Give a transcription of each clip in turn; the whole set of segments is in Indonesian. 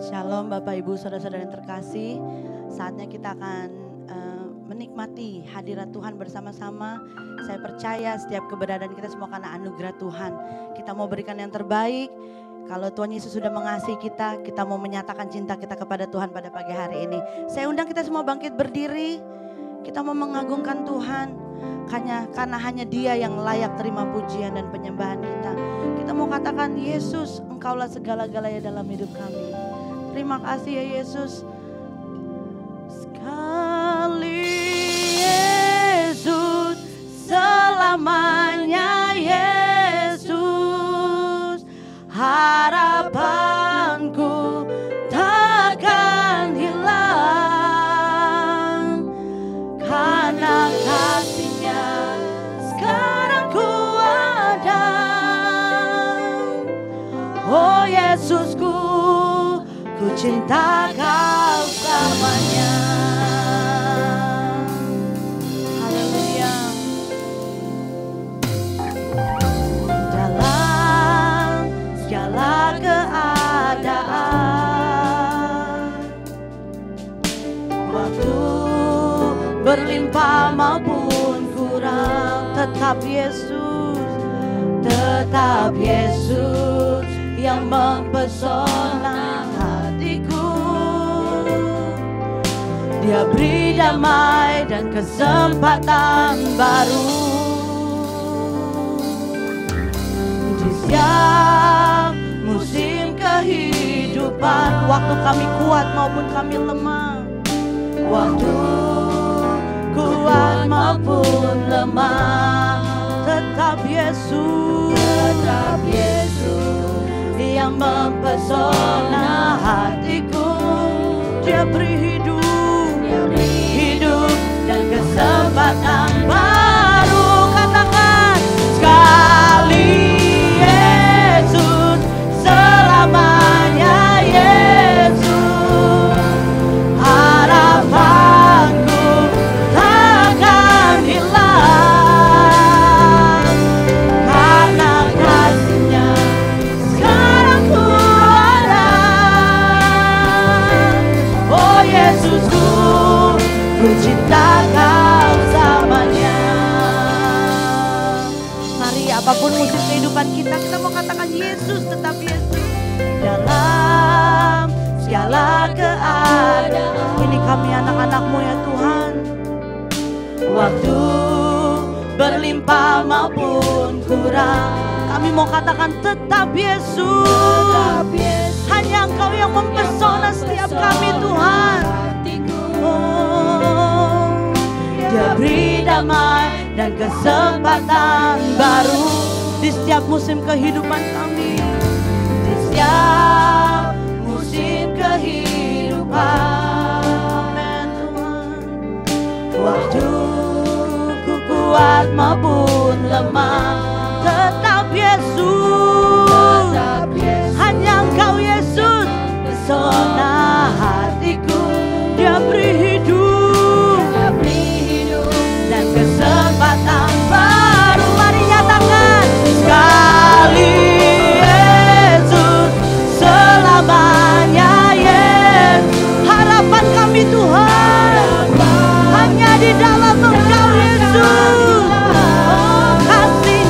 Shalom Bapak Ibu Saudara-saudara yang terkasih. Saatnya kita akan menikmati hadirat Tuhan bersama-sama. Saya percaya setiap keberadaan kita semua karena anugerah Tuhan. Kita mau berikan yang terbaik. Kalau Tuhan Yesus sudah mengasihi kita, kita mau menyatakan cinta kita kepada Tuhan pada pagi hari ini. Saya undang kita semua bangkit berdiri. Kita mau mengagungkan Tuhan. Karena hanya Dia yang layak terima pujian dan penyembahan kita. Kita mau katakan, Yesus, Engkaulah segala-galanya dalam hidup kami. Terima kasih ya Yesus. Sekali Yesus, selamanya Yesus. Harapanku takkan hilang, karena kasih-Nya sekarang ku ada. Oh Yesusku, ku cinta Kau selamanya. Haleluya. Dalam segala keadaan, waktu berlimpah maupun kurang, tetap Yesus yang mempesona hatiku. Dia beri damai dan kesempatan baru. Di setiap musim kehidupan, waktu kami kuat maupun kami lemah, waktu kuat maupun lemah, tetap Yesus yang mempesona hatiku. Dia beri hidup dan kesempatan baru. Katakan sekali Yesus, selamanya Yesus. Harapanku takkan hilang, karena kasih-Nya sekarang ku ada. Oh Yesusku, ku cinta Kau selamanya. Mari apapun musim kehidupan kita mau katakan Yesus, tetap Yesus. Dalam segala keadaan, ini kami anak-anak-Mu ya Tuhan. Waktu berlimpah maupun kurang, kami mau katakan tetap Yesus. Hanya Engkau yang mempesona setiap kami Tuhan. Oh, Dia beri damai dan kesempatan baru di setiap musim kehidupan kami. Di setiap musim kehidupan, amin Tuhan. Waktu ku kuat maupun lemah, tetap Yesus. Hanya Engkau Yesus pesona hatiku. Dia beri hidup dan kesempatan baru. Mari nyatakan sekali Yesus, selamanya Yesus. Harapan kami Tuhan hanya di dalam Engkau Yesus. Oh kasih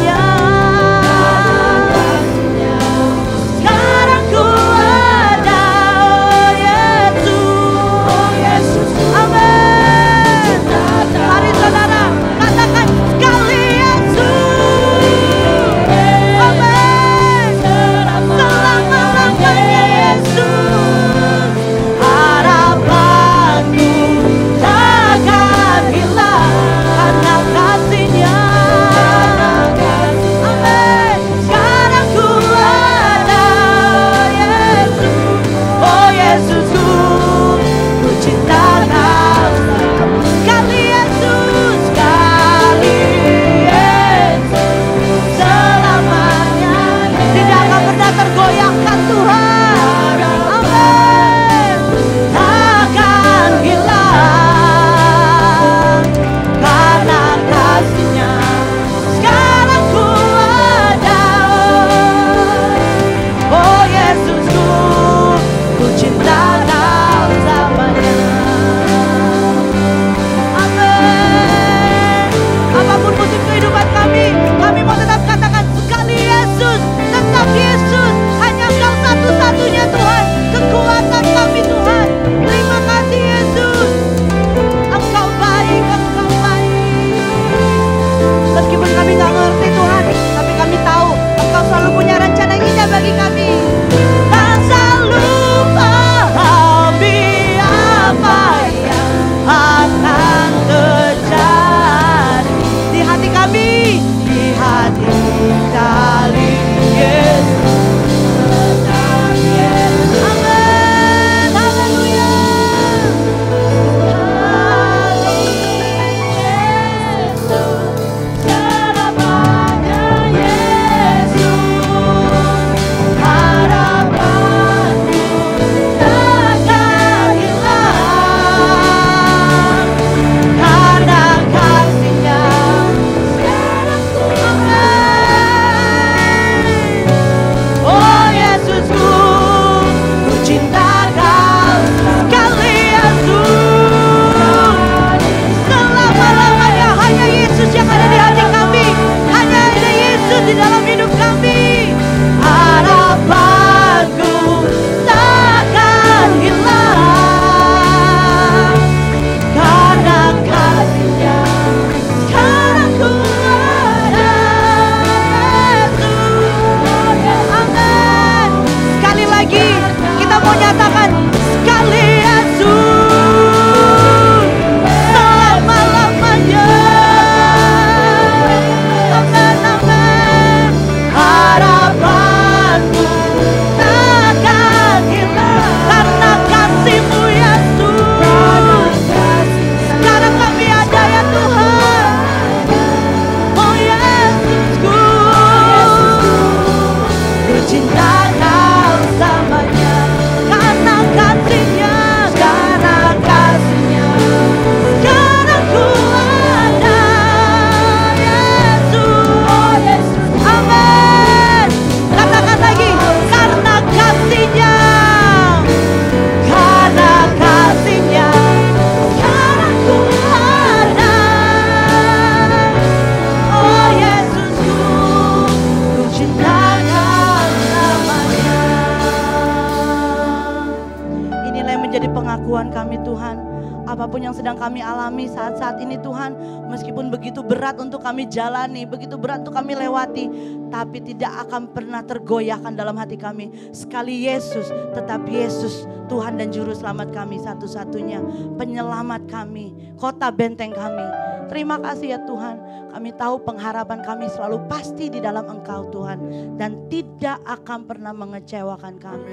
kepekuan kami Tuhan. Apapun yang sedang kami alami saat-saat ini Tuhan, meskipun begitu berat untuk kami jalani, begitu berat untuk kami lewati, tapi tidak akan pernah tergoyahkan dalam hati kami. Sekali Yesus, tetap Yesus Tuhan dan Juru Selamat kami satu-satunya, penyelamat kami, kota benteng kami. Terima kasih ya Tuhan, kami tahu pengharapan kami selalu pasti di dalam Engkau Tuhan, dan tidak akan pernah mengecewakan kami.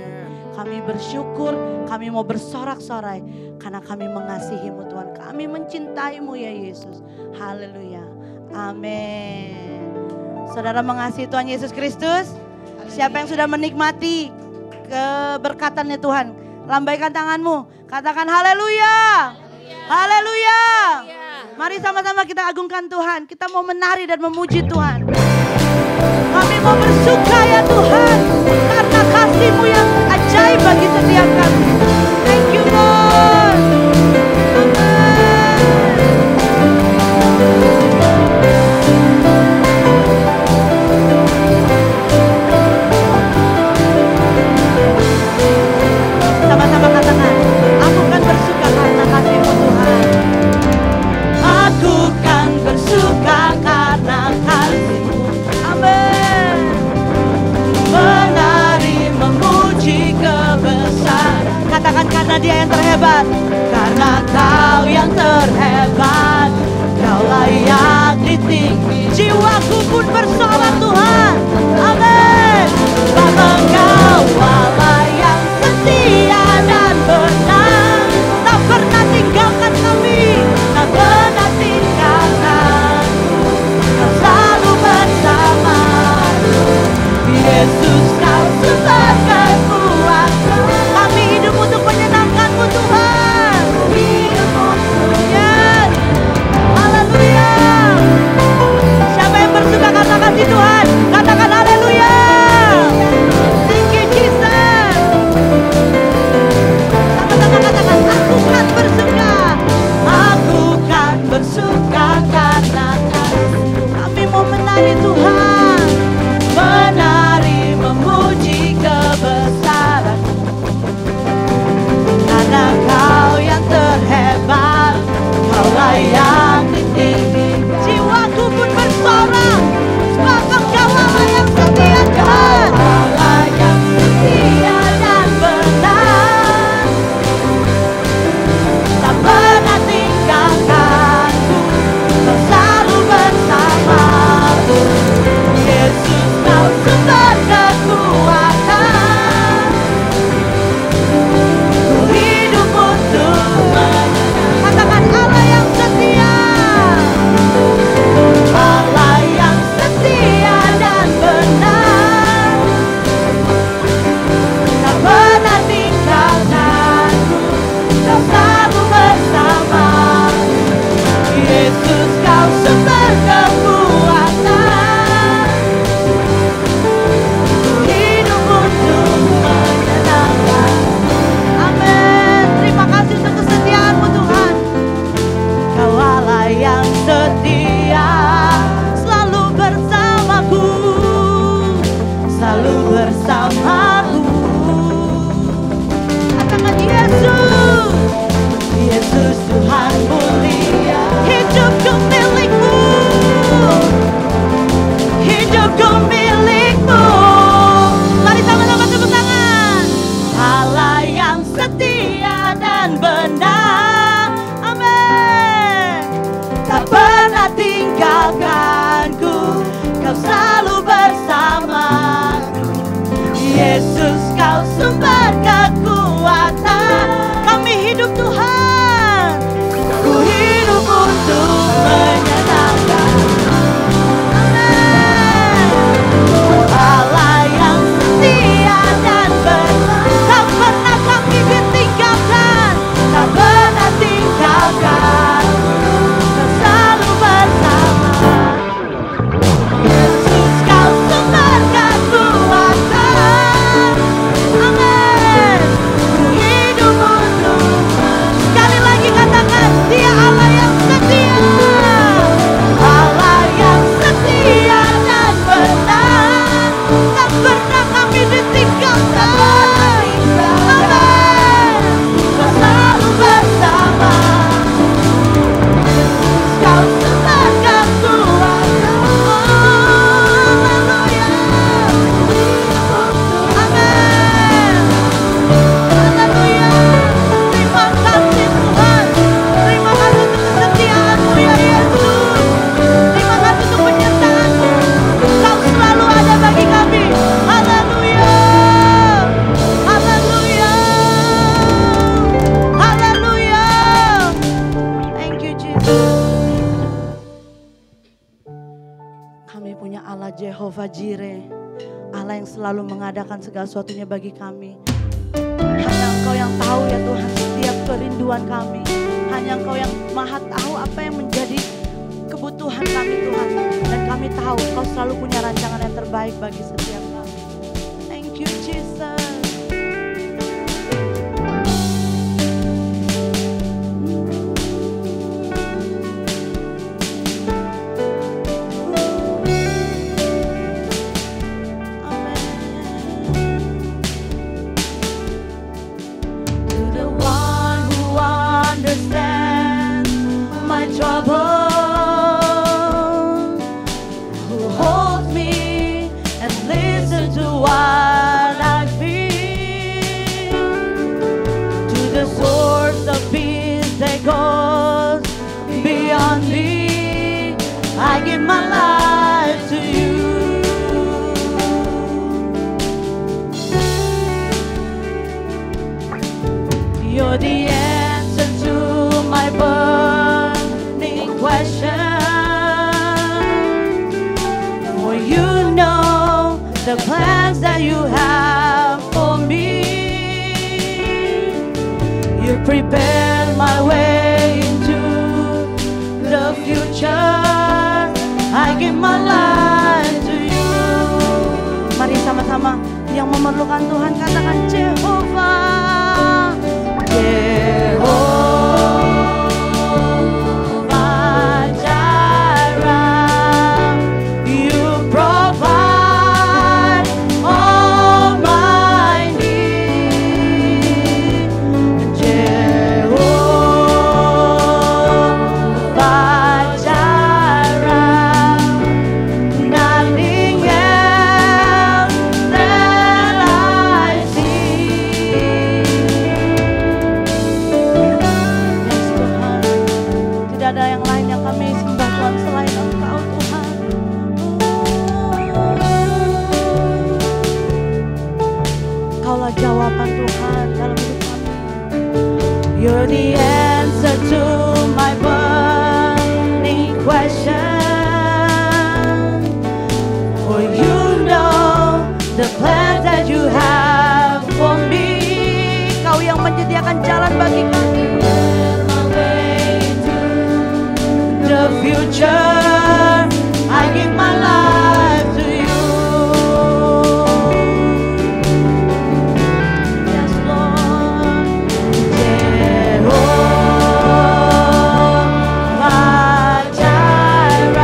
Kami bersyukur, kami mau bersorak-sorai karena kami mengasihi-Mu Tuhan, kami mencintai-Mu ya Yesus. Haleluya, amin. Saudara mengasihi Tuhan Yesus Kristus? Siapa yang sudah menikmati keberkatannya Tuhan? Lambaikan tanganmu, katakan haleluya. Haleluya. Mari sama-sama kita agungkan Tuhan. Kita mau menari dan memuji Tuhan. Kami mau bersuka ya Tuhan, karena kasih-Mu yang ajaib bagi setiap kami. Thank you Lord. Sama-sama katakan, aku kan bersuka karena kasih-Mu Tuhan. Aku kan bersuka karena kasih-Mu. Amin. Menari memuji kebesaran. Katakan karena Dia yang terhebat. Karena Kau yang terhebat. Kau layak ditinggi. Jiwaku pun bersorak Tuhan. Amin. Bapa Engkau Allah yang setia dan benar. Tak pernah tinggalkan kami. Tak pernah tinggalkan. Kau selalu bersama. Yesus Kau sebab kekuatan. Kami hidup untuk menyenangkan-Mu Tuhan. Yes. Haleluya. Siapa yang bersuka katakan di Tuhan. Katakan haleluya. Thank you Jehovah Jireh, Allah yang selalu mengadakan segala sesuatunya bagi kami. Hanya Engkau yang tahu ya Tuhan setiap kerinduan kami. Hanya Engkau yang maha tahu apa yang menjadi kebutuhan kami Tuhan. Dan kami tahu Engkau selalu punya rancangan yang terbaik bagi setiap kami. Thank you Jesus. I give my life to you. You're the answer to my burning question. For you know the plans that you have for me. You prepared my way into the future. I give my life to you. Mari sama-sama yang memerlukan Tuhan katakan Jehovah, Jehovah Jireh, you provide all my need. Jehovah Jireh, nothing else that I see. Yes Tuhan, tidak ada yang lain yang kami sembah Tuhan selain Engkau Tuhan. Kaulah jawaban Tuhan dalam hidup kami. You're the answer to my burning question. For you know the plans that you have for me. Kau yang menyediakan jalan bagi kami. The future, I give my life to you. Yes Lord, Jehovah Jireh.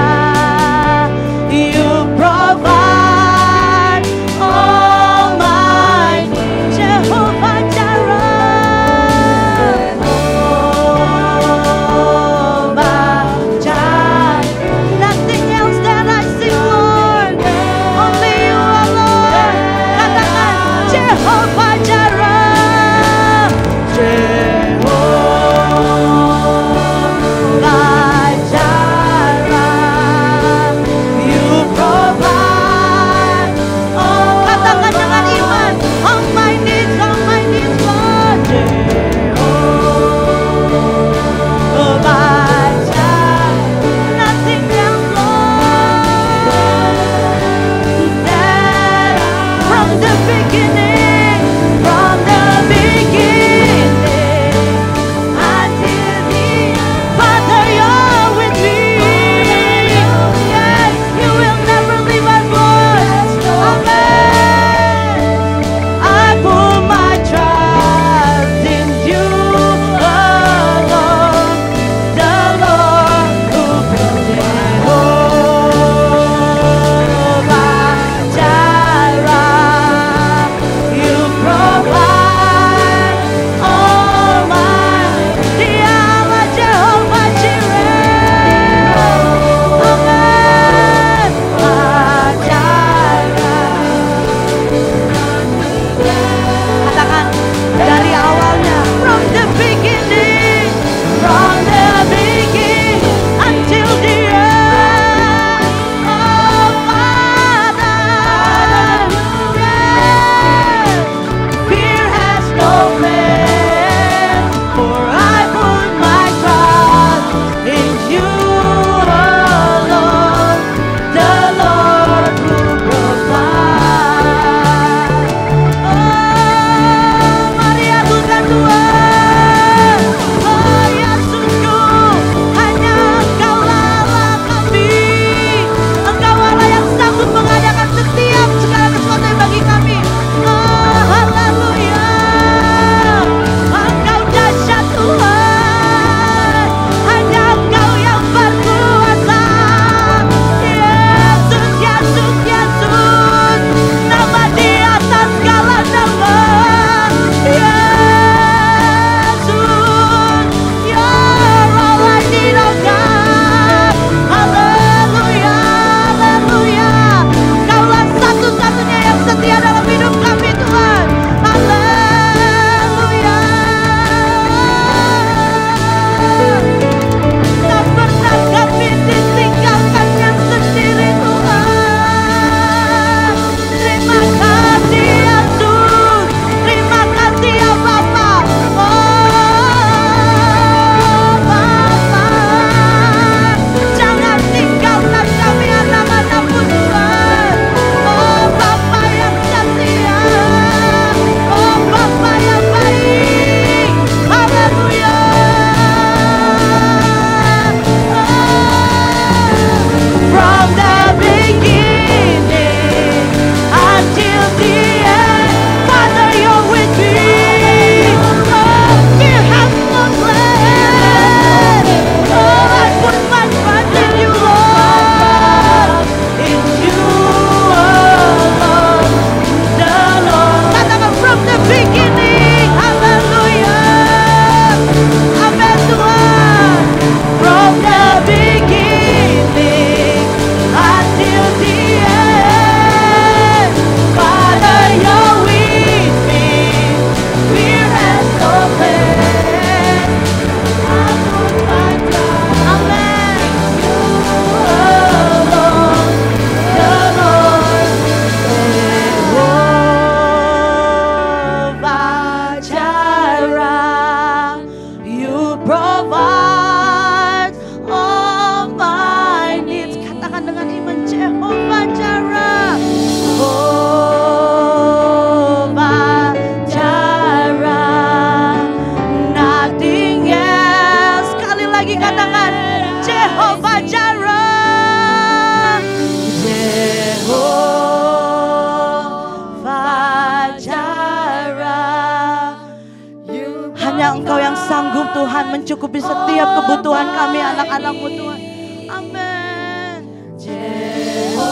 hanya Engkau yang sanggup Tuhan mencukupi setiap kebutuhan kami anak-anak-Mu Tuhan. Amin. Jehovah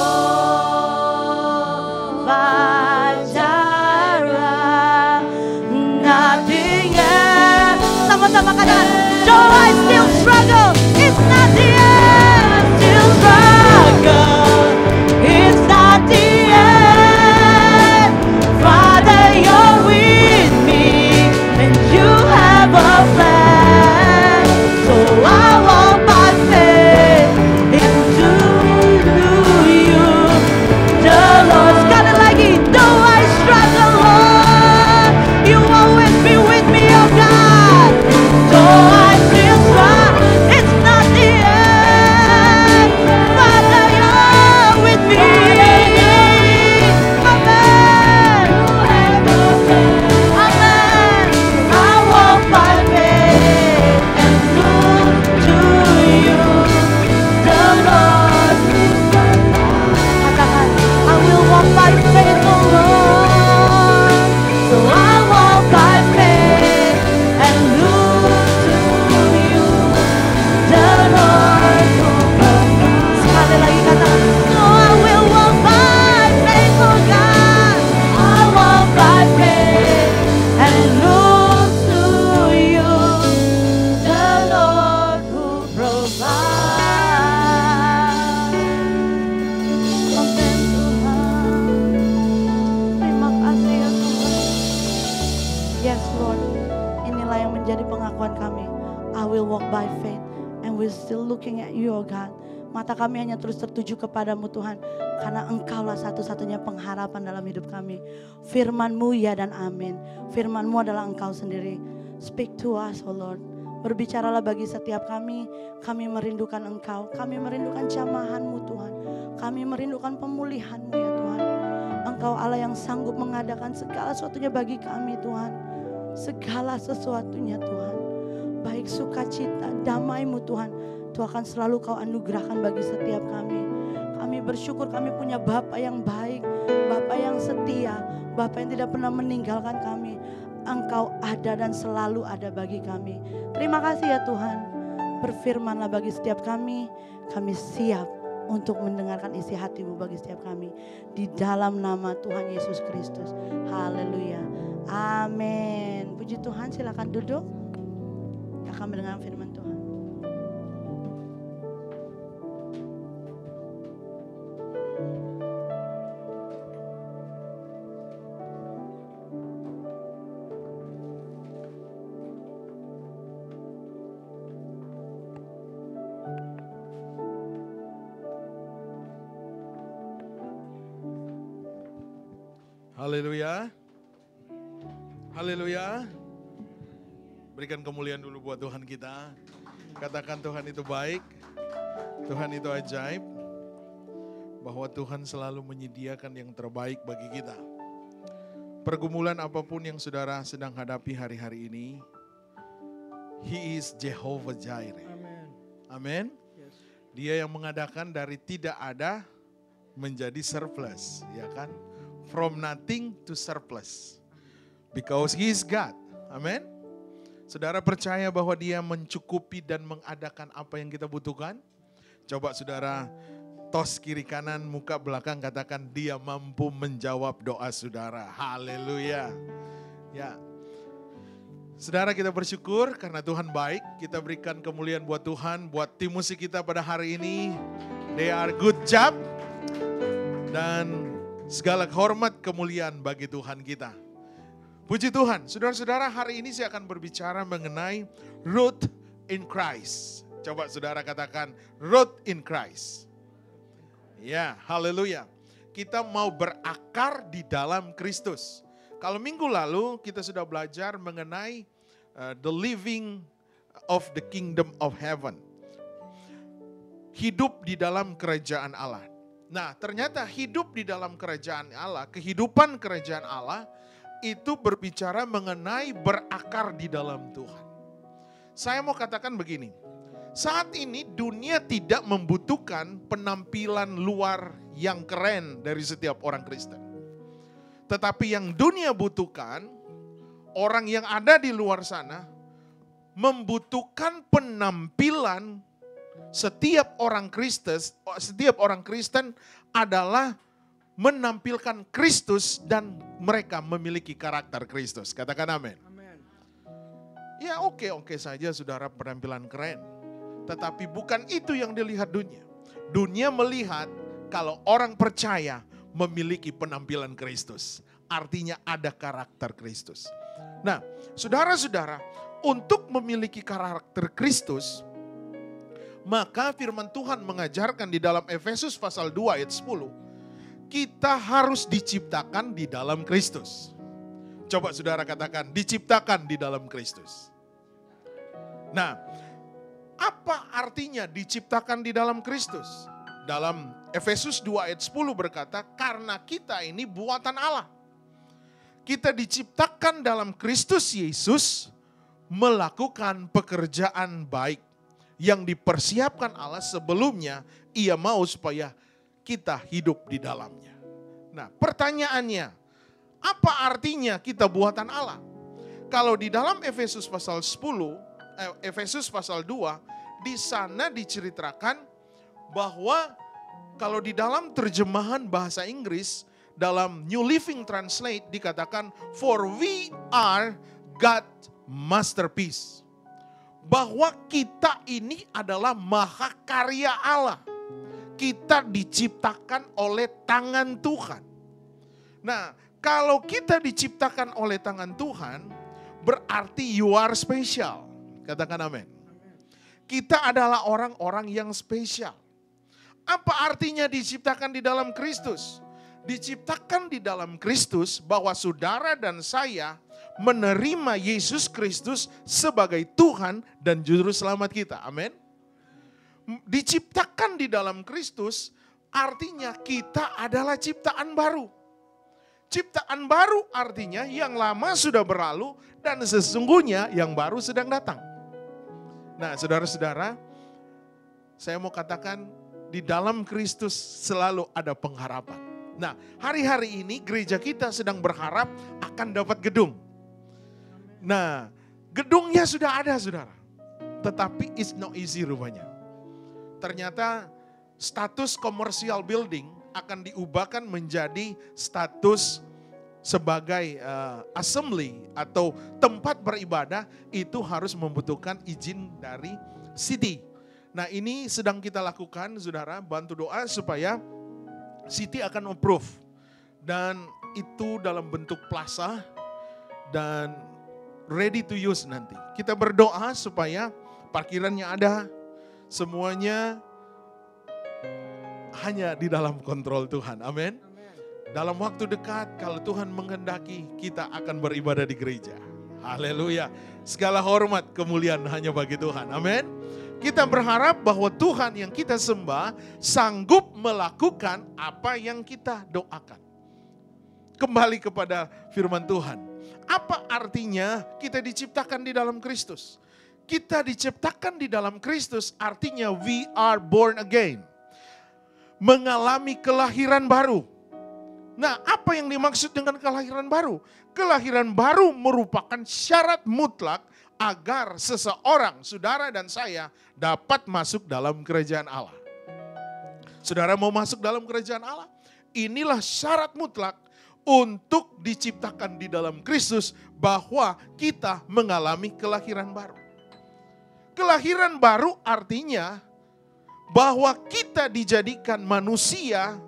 Jireh, nothing else. Sama-sama katakan, though I still struggle, it's not the end. Still struggle, it's not the end. Father, you're with me, and you have a plan. So I walk by faith into you, the Lord. Sekali lagi, though I struggle, Lord, you always be with me, oh God. Though I still struggle, it's not the end. Father, you're with me. Amen. Amen. I walk by faith and look to you, the Lord. Katakan, I will walk by faith, oh Lord. So I walk by faith and look to you, the Lord. Sekali lagi katakan, so I will walk by faith, oh God. I walk by faith and look to you, the Lord who provides. Amen Tuhan. Terima kasih ya Tuhan. Yes Lord, inilah yang menjadi pengakuan kami. I will walk by faith and we're still looking at you, oh God. Mata kami hanya terus tertuju kepadamu Tuhan, karena Engkaulah satu-satunya pengharapan dalam hidup kami. Firman-Mu ya dan amin. Firman-Mu adalah Engkau sendiri. Speak to us, oh Lord. Berbicaralah bagi setiap kami. Kami merindukan Engkau. Kami merindukan jamahan-Mu Tuhan. Kami merindukan pemulihan-Mu ya Tuhan. Engkau Allah yang sanggup mengadakan segala sesuatunya bagi kami Tuhan. Segala sesuatunya Tuhan. Baik sukacita, damai-Mu Tuhan. Tuhan akan selalu Kau anugerahkan bagi setiap kami. Kami bersyukur kami punya Bapa yang baik, Bapa yang setia, Bapa yang tidak pernah meninggalkan kami. Engkau ada dan selalu ada bagi kami. Terima kasih ya Tuhan. Berfirmanlah bagi setiap kami siap untuk mendengarkan isi hati-Mu bagi setiap kami. Di dalam nama Tuhan Yesus Kristus. Haleluya. Amin. Puji Tuhan, silakan duduk. Kita akan mendengar firman Tuhan. Haleluya. Haleluya. Berikan kemuliaan dulu buat Tuhan kita. Katakan Tuhan itu baik. Tuhan itu ajaib. Bahwa Tuhan selalu menyediakan yang terbaik bagi kita. Pergumulan apapun yang saudara sedang hadapi hari-hari ini. He is Jehovah Jireh. Amin. Dia yang mengadakan dari tidak ada menjadi surplus, ya kan? From nothing to surplus. Because He is God. Amin. Saudara percaya bahwa Dia mencukupi dan mengadakan apa yang kita butuhkan? Coba saudara tos kiri kanan, muka belakang, katakan Dia mampu menjawab doa saudara. Haleluya. Ya. Saudara, kita bersyukur karena Tuhan baik. Kita berikan kemuliaan buat Tuhan, buat tim musik kita pada hari ini. They are good job. Dan segala hormat kemuliaan bagi Tuhan kita. Puji Tuhan, saudara-saudara, hari ini saya akan berbicara mengenai root in Christ. Coba saudara katakan root in Christ. Ya, haleluya. Kita mau berakar di dalam Kristus. Kalau minggu lalu kita sudah belajar mengenai the living of the kingdom of heaven. Hidup di dalam kerajaan Allah. Nah, ternyata hidup di dalam kerajaan Allah, kehidupan kerajaan Allah itu berbicara mengenai berakar di dalam Tuhan. Saya mau katakan begini, saat ini dunia tidak membutuhkan penampilan luar yang keren dari setiap orang Kristen. Tetapi yang dunia butuhkan, orang yang ada di luar sana membutuhkan penampilan setiap orang Kristen adalah menampilkan Kristus dan mereka memiliki karakter Kristus. Katakan amin. Ya oke saja saudara penampilan keren. Tetapi bukan itu yang dilihat dunia. Dunia melihat kalau orang percaya memiliki penampilan Kristus. Artinya ada karakter Kristus. Nah, saudara-saudara, untuk memiliki karakter Kristus, maka firman Tuhan mengajarkan di dalam Efesus pasal 2 ayat 10, kita harus diciptakan di dalam Kristus. Coba saudara katakan, diciptakan di dalam Kristus. Nah, apa artinya diciptakan di dalam Kristus? Dalam Efesus 2 ayat 10 berkata, karena kita ini buatan Allah. Kita diciptakan dalam Kristus Yesus melakukan pekerjaan baik yang dipersiapkan Allah sebelumnya Ia mau supaya kita hidup di dalamnya. Nah, pertanyaannya, apa artinya kita buatan Allah? Kalau di dalam Efesus pasal 2, di sana diceritakan bahwa kalau di dalam terjemahan bahasa Inggris, dalam New Living Translate dikatakan, for we are God's masterpiece. Bahwa kita ini adalah mahakarya Allah. Kita diciptakan oleh tangan Tuhan. Nah, kalau kita diciptakan oleh tangan Tuhan, berarti you are special. Katakan amin. Kita adalah orang-orang yang spesial. Apa artinya diciptakan di dalam Kristus? Diciptakan di dalam Kristus bahwa saudara dan saya menerima Yesus Kristus sebagai Tuhan dan Juru Selamat kita. Amin. Diciptakan di dalam Kristus artinya kita adalah ciptaan baru. Ciptaan baru artinya yang lama sudah berlalu dan sesungguhnya yang baru sedang datang. Nah, saudara-saudara, saya mau katakan di dalam Kristus selalu ada pengharapan. Nah, hari-hari ini gereja kita sedang berharap akan dapat gedung. Nah, gedungnya sudah ada, saudara. Tetapi it's not easy rupanya. Ternyata status commercial building akan diubahkan menjadi status sebagai assembly atau tempat beribadah, itu harus membutuhkan izin dari city. Nah, ini sedang kita lakukan, saudara, bantu doa supaya city akan approve. Dan itu dalam bentuk plaza dan ready to use nanti. Kita berdoa supaya parkirannya ada, semuanya hanya di dalam kontrol Tuhan. Amin. Dalam waktu dekat kalau Tuhan menghendaki kita akan beribadah di gereja. Haleluya. Segala hormat kemuliaan hanya bagi Tuhan. Amin. Kita berharap bahwa Tuhan yang kita sembah sanggup melakukan apa yang kita doakan. Kembali kepada firman Tuhan. Apa artinya kita diciptakan di dalam Kristus? Kita diciptakan di dalam Kristus artinya we are born again. Mengalami kelahiran baru. Nah, apa yang dimaksud dengan kelahiran baru? Kelahiran baru merupakan syarat mutlak agar seseorang, saudara dan saya, dapat masuk dalam kerajaan Allah. Saudara mau masuk dalam kerajaan Allah? Inilah syarat mutlak untuk diciptakan di dalam Kristus bahwa kita mengalami kelahiran baru. Kelahiran baru artinya bahwa kita dijadikan manusia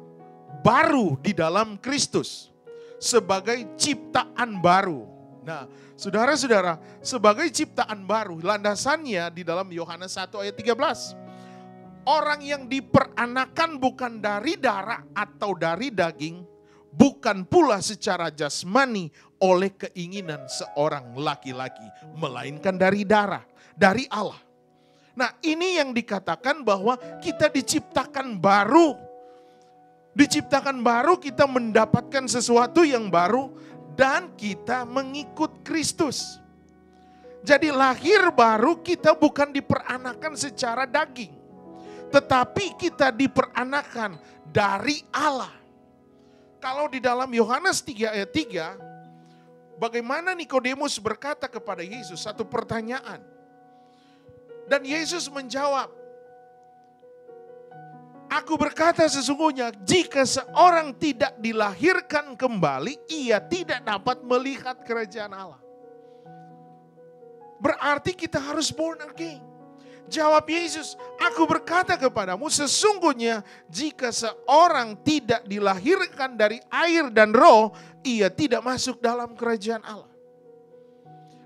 baru di dalam Kristus sebagai ciptaan baru. Nah, saudara-saudara, sebagai ciptaan baru, landasannya di dalam Yohanes 1 ayat 13. Orang yang diperanakan bukan dari darah atau dari daging, bukan pula secara jasmani oleh keinginan seorang laki-laki, melainkan dari darah, dari Allah. Nah, ini yang dikatakan bahwa kita diciptakan baru. Diciptakan baru, kita mendapatkan sesuatu yang baru dan kita mengikut Kristus. Jadi lahir baru kita bukan diperanakan secara daging, tetapi kita diperanakan dari Allah. Kalau di dalam Yohanes 3 ayat 3, bagaimana Nikodemus berkata kepada Yesus satu pertanyaan. Dan Yesus menjawab, aku berkata sesungguhnya jika seorang tidak dilahirkan kembali, ia tidak dapat melihat kerajaan Allah. Berarti kita harus born again. Jawab Yesus, aku berkata kepadamu sesungguhnya jika seorang tidak dilahirkan dari air dan roh, ia tidak masuk dalam kerajaan Allah.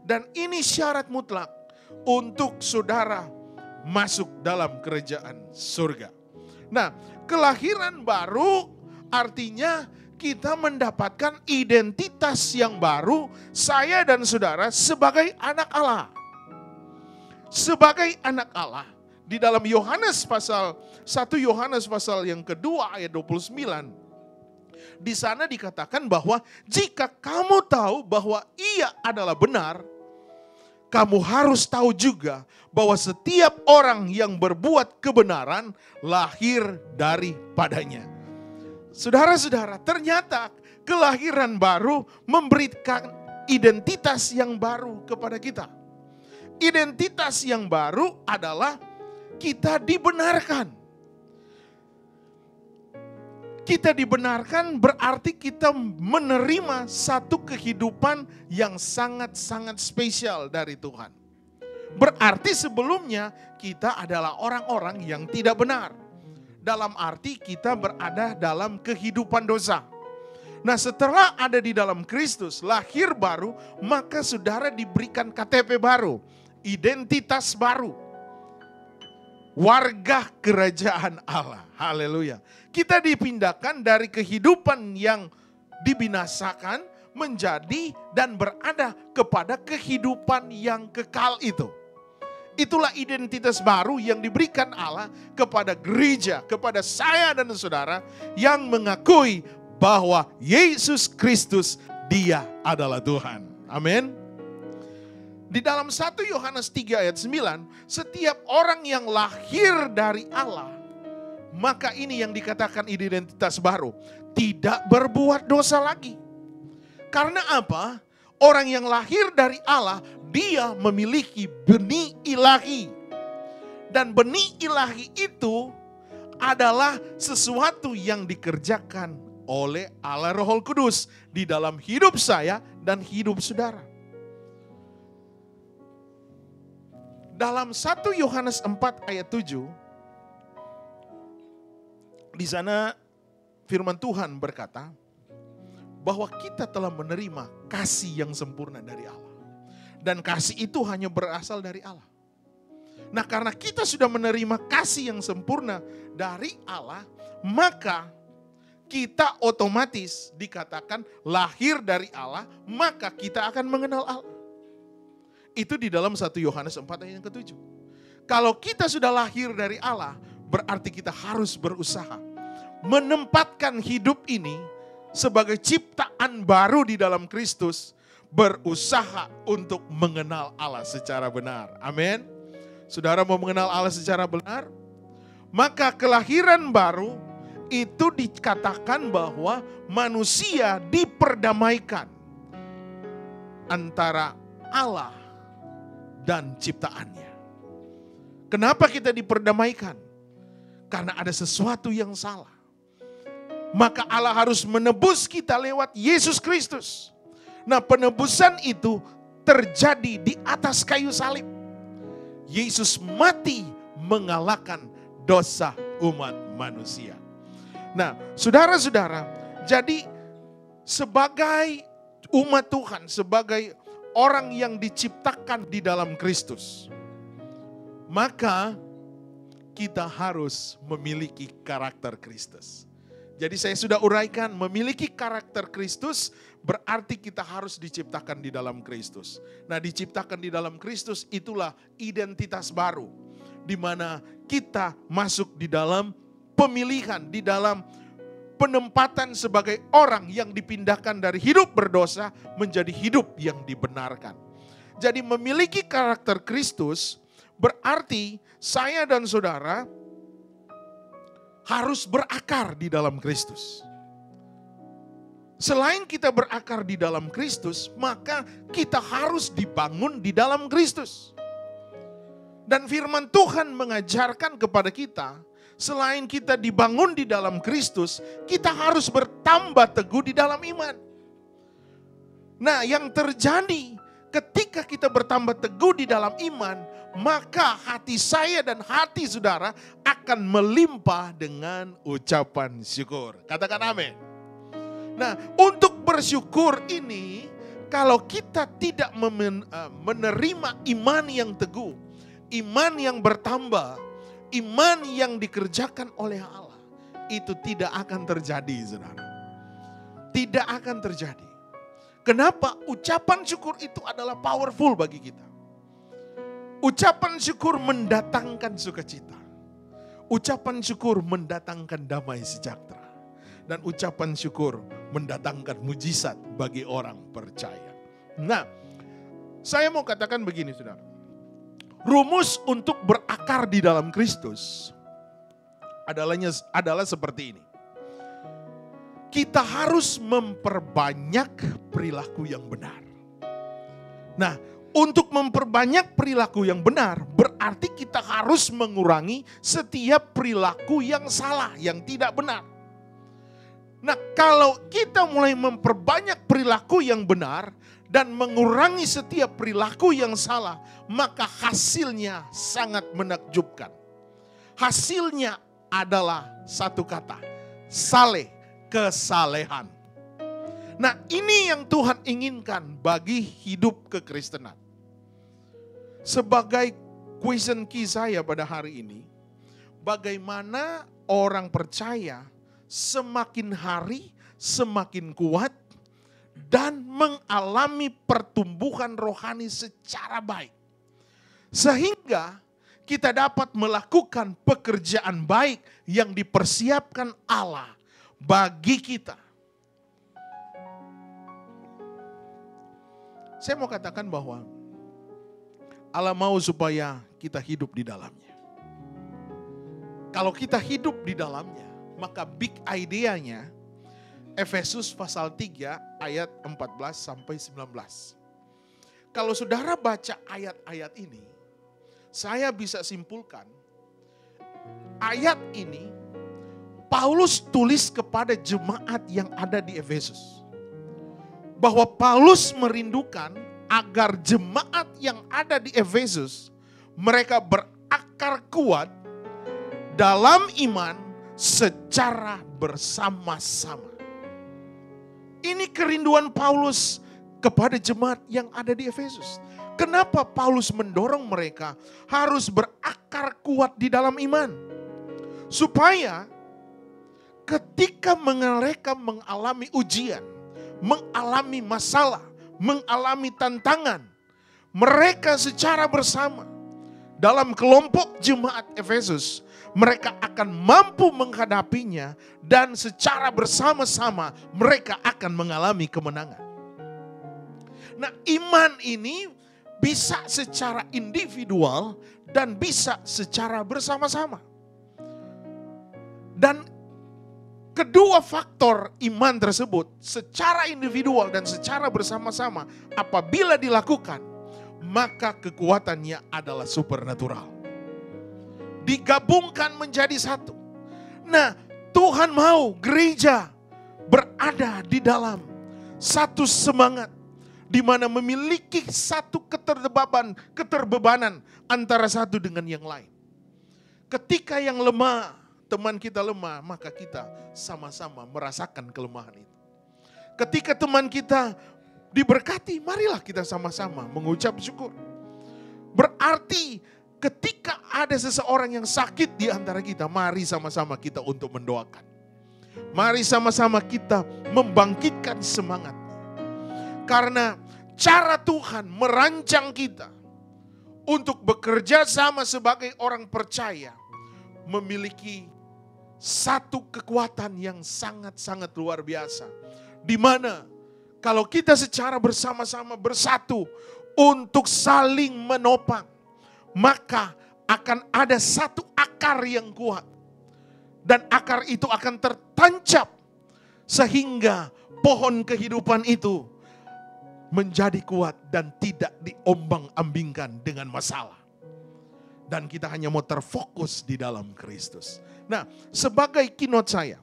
Dan ini syarat mutlak untuk saudara masuk dalam kerajaan surga. Nah, kelahiran baru artinya kita mendapatkan identitas yang baru, saya dan saudara sebagai anak Allah. Sebagai anak Allah. Di dalam Yohanes pasal 1 Yohanes pasal yang kedua ayat 29. Di sana dikatakan bahwa jika kamu tahu bahwa ia adalah benar, kamu harus tahu juga bahwa setiap orang yang berbuat kebenaran lahir daripadanya. Saudara-saudara, ternyata kelahiran baru memberikan identitas yang baru kepada kita. Identitas yang baru adalah kita dibenarkan. Kita dibenarkan berarti kita menerima satu kehidupan yang sangat-sangat spesial dari Tuhan. Berarti sebelumnya kita adalah orang-orang yang tidak benar. Dalam arti kita berada dalam kehidupan dosa. Nah, setelah ada di dalam Kristus, lahir baru, maka saudara diberikan KTP baru, identitas baru. Warga kerajaan Allah. Haleluya. Kita dipindahkan dari kehidupan yang dibinasakan menjadi dan berada kepada kehidupan yang kekal itu. Itulah identitas baru yang diberikan Allah kepada gereja, kepada saya dan saudara yang mengakui bahwa Yesus Kristus dia adalah Tuhan. Amin. Di dalam 1 Yohanes 3 ayat 9, setiap orang yang lahir dari Allah, maka ini yang dikatakan identitas baru, tidak berbuat dosa lagi. Karena apa? Orang yang lahir dari Allah, dia memiliki benih ilahi. Dan benih ilahi itu adalah sesuatu yang dikerjakan oleh Allah Roh Kudus di dalam hidup saya dan hidup saudara. Dalam 1 Yohanes 4 ayat 7, di sana firman Tuhan berkata bahwa kita telah menerima kasih yang sempurna dari Allah. Dan kasih itu hanya berasal dari Allah. Nah, karena kita sudah menerima kasih yang sempurna dari Allah, maka kita otomatis dikatakan lahir dari Allah, maka kita akan mengenal Allah. Itu di dalam 1 Yohanes 4 ayat yang ke-7. Kalau kita sudah lahir dari Allah, berarti kita harus berusaha menempatkan hidup ini sebagai ciptaan baru di dalam Kristus, berusaha untuk mengenal Allah secara benar. Amin. Saudara mau mengenal Allah secara benar? Maka kelahiran baru itu dikatakan bahwa manusia diperdamaikan antara Allah dan ciptaannya. Kenapa kita diperdamaikan? Karena ada sesuatu yang salah. Maka Allah harus menebus kita lewat Yesus Kristus. Nah, penebusan itu terjadi di atas kayu salib. Yesus mati mengalahkan dosa umat manusia. Nah, saudara-saudara, jadi sebagai umat Tuhan, sebagai orang yang diciptakan di dalam Kristus, maka kita harus memiliki karakter Kristus. Jadi saya sudah uraikan, memiliki karakter Kristus berarti kita harus diciptakan di dalam Kristus. Nah, diciptakan di dalam Kristus itulah identitas baru, di mana kita masuk di dalam pemilihan, di dalam penempatan sebagai orang yang dipindahkan dari hidup berdosa menjadi hidup yang dibenarkan. Jadi memiliki karakter Kristus berarti saya dan saudara harus berakar di dalam Kristus. Selain kita berakar di dalam Kristus, maka kita harus dibangun di dalam Kristus. Dan firman Tuhan mengajarkan kepada kita, selain kita dibangun di dalam Kristus, kita harus bertambah teguh di dalam iman. Nah, yang terjadi ketika kita bertambah teguh di dalam iman, maka hati saya dan hati saudara akan melimpah dengan ucapan syukur. Katakan amin. Nah, untuk bersyukur ini, kalau kita tidak menerima iman yang teguh, iman yang bertambah, iman yang dikerjakan oleh Allah, itu tidak akan terjadi, saudara. Tidak akan terjadi. Kenapa? Ucapan syukur itu adalah powerful bagi kita. Ucapan syukur mendatangkan sukacita. Ucapan syukur mendatangkan damai sejahtera. Dan ucapan syukur mendatangkan mujizat bagi orang percaya. Nah, saya mau katakan begini, saudara. Rumus untuk berakar di dalam Kristus adalah seperti ini. Kita harus memperbanyak perilaku yang benar. Nah, untuk memperbanyak perilaku yang benar, berarti kita harus mengurangi setiap perilaku yang salah, yang tidak benar. Nah, kalau kita mulai memperbanyak perilaku yang benar dan mengurangi setiap perilaku yang salah, maka hasilnya sangat menakjubkan. Hasilnya adalah satu kata, saleh, kesalehan. Nah, ini yang Tuhan inginkan bagi hidup kekristenan. Sebagai question key saya pada hari ini, bagaimana orang percaya semakin hari semakin kuat dan mengalami pertumbuhan rohani secara baik. Sehingga kita dapat melakukan pekerjaan baik yang dipersiapkan Allah bagi kita. Saya mau katakan bahwa Allah mau supaya kita hidup di dalamnya. Kalau kita hidup di dalamnya, maka big idea-nya Efesus pasal 3 ayat 14 sampai 19. Kalau saudara baca ayat-ayat ini, saya bisa simpulkan ayat ini Paulus tulis kepada jemaat yang ada di Efesus. Bahwa Paulus merindukan agar jemaat yang ada di Efesus, mereka berakar kuat dalam iman secara bersama-sama. Ini kerinduan Paulus kepada jemaat yang ada di Efesus. Kenapa Paulus mendorong mereka harus berakar kuat di dalam iman? Supaya ketika mereka mengalami ujian, mengalami masalah, mengalami tantangan, mereka secara bersama dalam kelompok jemaat Efesus, mereka akan mampu menghadapinya dan secara bersama-sama mereka akan mengalami kemenangan. Nah, iman ini bisa secara individual dan bisa secara bersama-sama. Dan kedua faktor iman tersebut secara individual dan secara bersama-sama apabila dilakukan, maka kekuatannya adalah supernatural. Digabungkan menjadi satu. Nah, Tuhan mau gereja berada di dalam satu semangat di mana memiliki satu keterbebanan antara satu dengan yang lain. Ketika yang lemah, teman kita lemah, maka kita sama-sama merasakan kelemahan itu. Ketika teman kita diberkati, marilah kita sama-sama mengucap syukur. Berarti ketika ada seseorang yang sakit di antara kita, mari sama-sama kita untuk mendoakan. Mari sama-sama kita membangkitkan semangat. Karena cara Tuhan merancang kita untuk bekerja sama sebagai orang percaya memiliki satu kekuatan yang sangat-sangat luar biasa. Di mana kalau kita secara bersama-sama bersatu untuk saling menopang, maka akan ada satu akar yang kuat. Dan akar itu akan tertancap sehingga pohon kehidupan itu menjadi kuat dan tidak diombang-ambingkan dengan masalah. Dan kita hanya mau terfokus di dalam Kristus. Nah, sebagai keynote saya,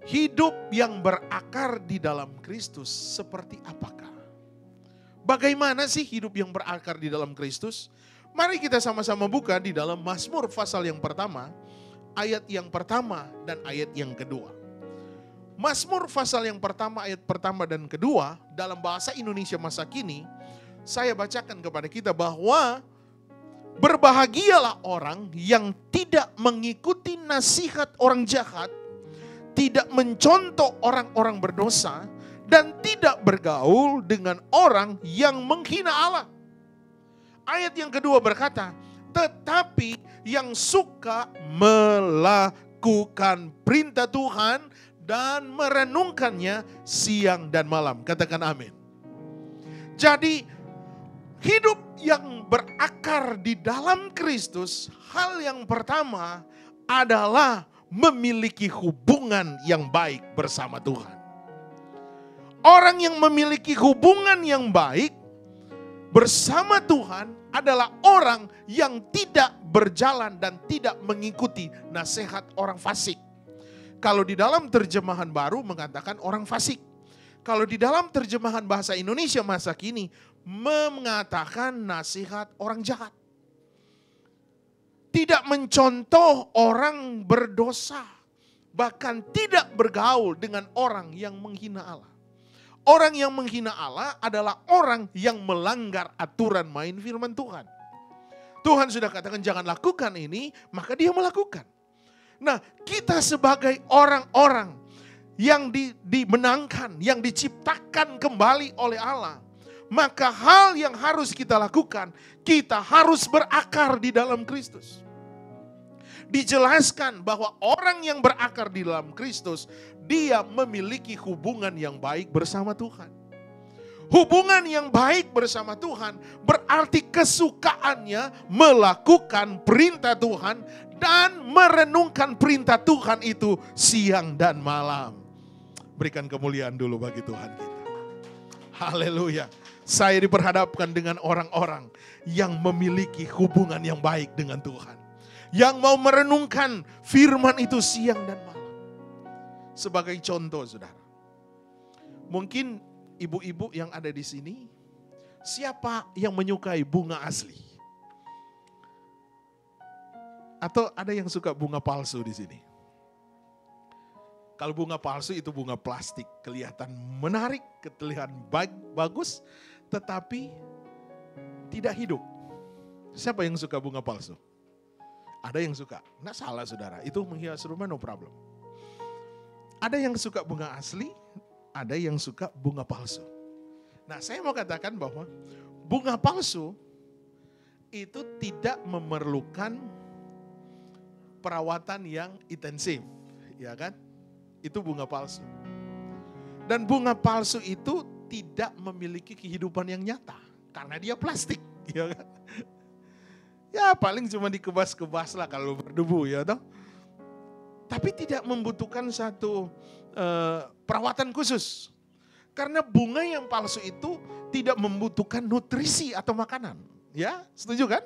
hidup yang berakar di dalam Kristus seperti apakah? Bagaimana sih hidup yang berakar di dalam Kristus? Mari kita sama-sama buka di dalam Mazmur pasal yang pertama, ayat yang pertama dan ayat yang kedua. Mazmur pasal yang pertama, ayat pertama dan kedua, dalam bahasa Indonesia masa kini, saya bacakan kepada kita bahwa berbahagialah orang yang tidak mengikuti nasihat orang jahat, tidak mencontoh orang-orang berdosa, dan tidak bergaul dengan orang yang menghina Allah. Ayat yang kedua berkata, tetapi yang suka melakukan perintah Tuhan dan merenungkannya siang dan malam. Katakan amin. Jadi hidup yang berakar di dalam Kristus, hal yang pertama adalah memiliki hubungan yang baik bersama Tuhan. Orang yang memiliki hubungan yang baik bersama Tuhan adalah orang yang tidak berjalan dan tidak mengikuti nasihat orang fasik. Kalau di dalam terjemahan baru mengatakan orang fasik. Kalau di dalam terjemahan bahasa Indonesia masa kini mengatakan nasihat orang jahat. Tidak mencontoh orang berdosa. Bahkan tidak bergaul dengan orang yang menghina Allah. Orang yang menghina Allah adalah orang yang melanggar aturan main firman Tuhan. Tuhan sudah katakan jangan lakukan ini, maka dia melakukan. Nah, kita sebagai orang-orang yang dimenangkan, yang diciptakan kembali oleh Allah, maka hal yang harus kita lakukan, kita harus berakar di dalam Kristus. Dijelaskan bahwa orang yang berakar di dalam Kristus, dia memiliki hubungan yang baik bersama Tuhan. Hubungan yang baik bersama Tuhan berarti kesukaannya melakukan perintah Tuhan dan merenungkan perintah Tuhan itu siang dan malam. Berikan kemuliaan dulu bagi Tuhan kita. Haleluya. Saya diperhadapkan dengan orang-orang yang memiliki hubungan yang baik dengan Tuhan. Yang mau merenungkan firman itu siang dan malam. Sebagai contoh, saudara. Mungkin ibu-ibu yang ada di sini, siapa yang menyukai bunga asli? Atau ada yang suka bunga palsu di sini? Kalau bunga palsu itu bunga plastik, kelihatan menarik, kelihatan bagus, tetapi tidak hidup. Siapa yang suka bunga palsu? Ada yang suka, nggak salah saudara, itu menghias rumah no problem. Ada yang suka bunga asli, ada yang suka bunga palsu. Nah, saya mau katakan bahwa bunga palsu itu tidak memerlukan perawatan yang intensif, ya kan? Itu bunga palsu. Dan bunga palsu itu tidak memiliki kehidupan yang nyata karena dia plastik, ya kan? Ya paling cuma dikebas-kebas lah kalau berdebu ya toh. Tapi tidak membutuhkan satu perawatan khusus. Karena bunga yang palsu itu tidak membutuhkan nutrisi atau makanan. Ya, setuju kan?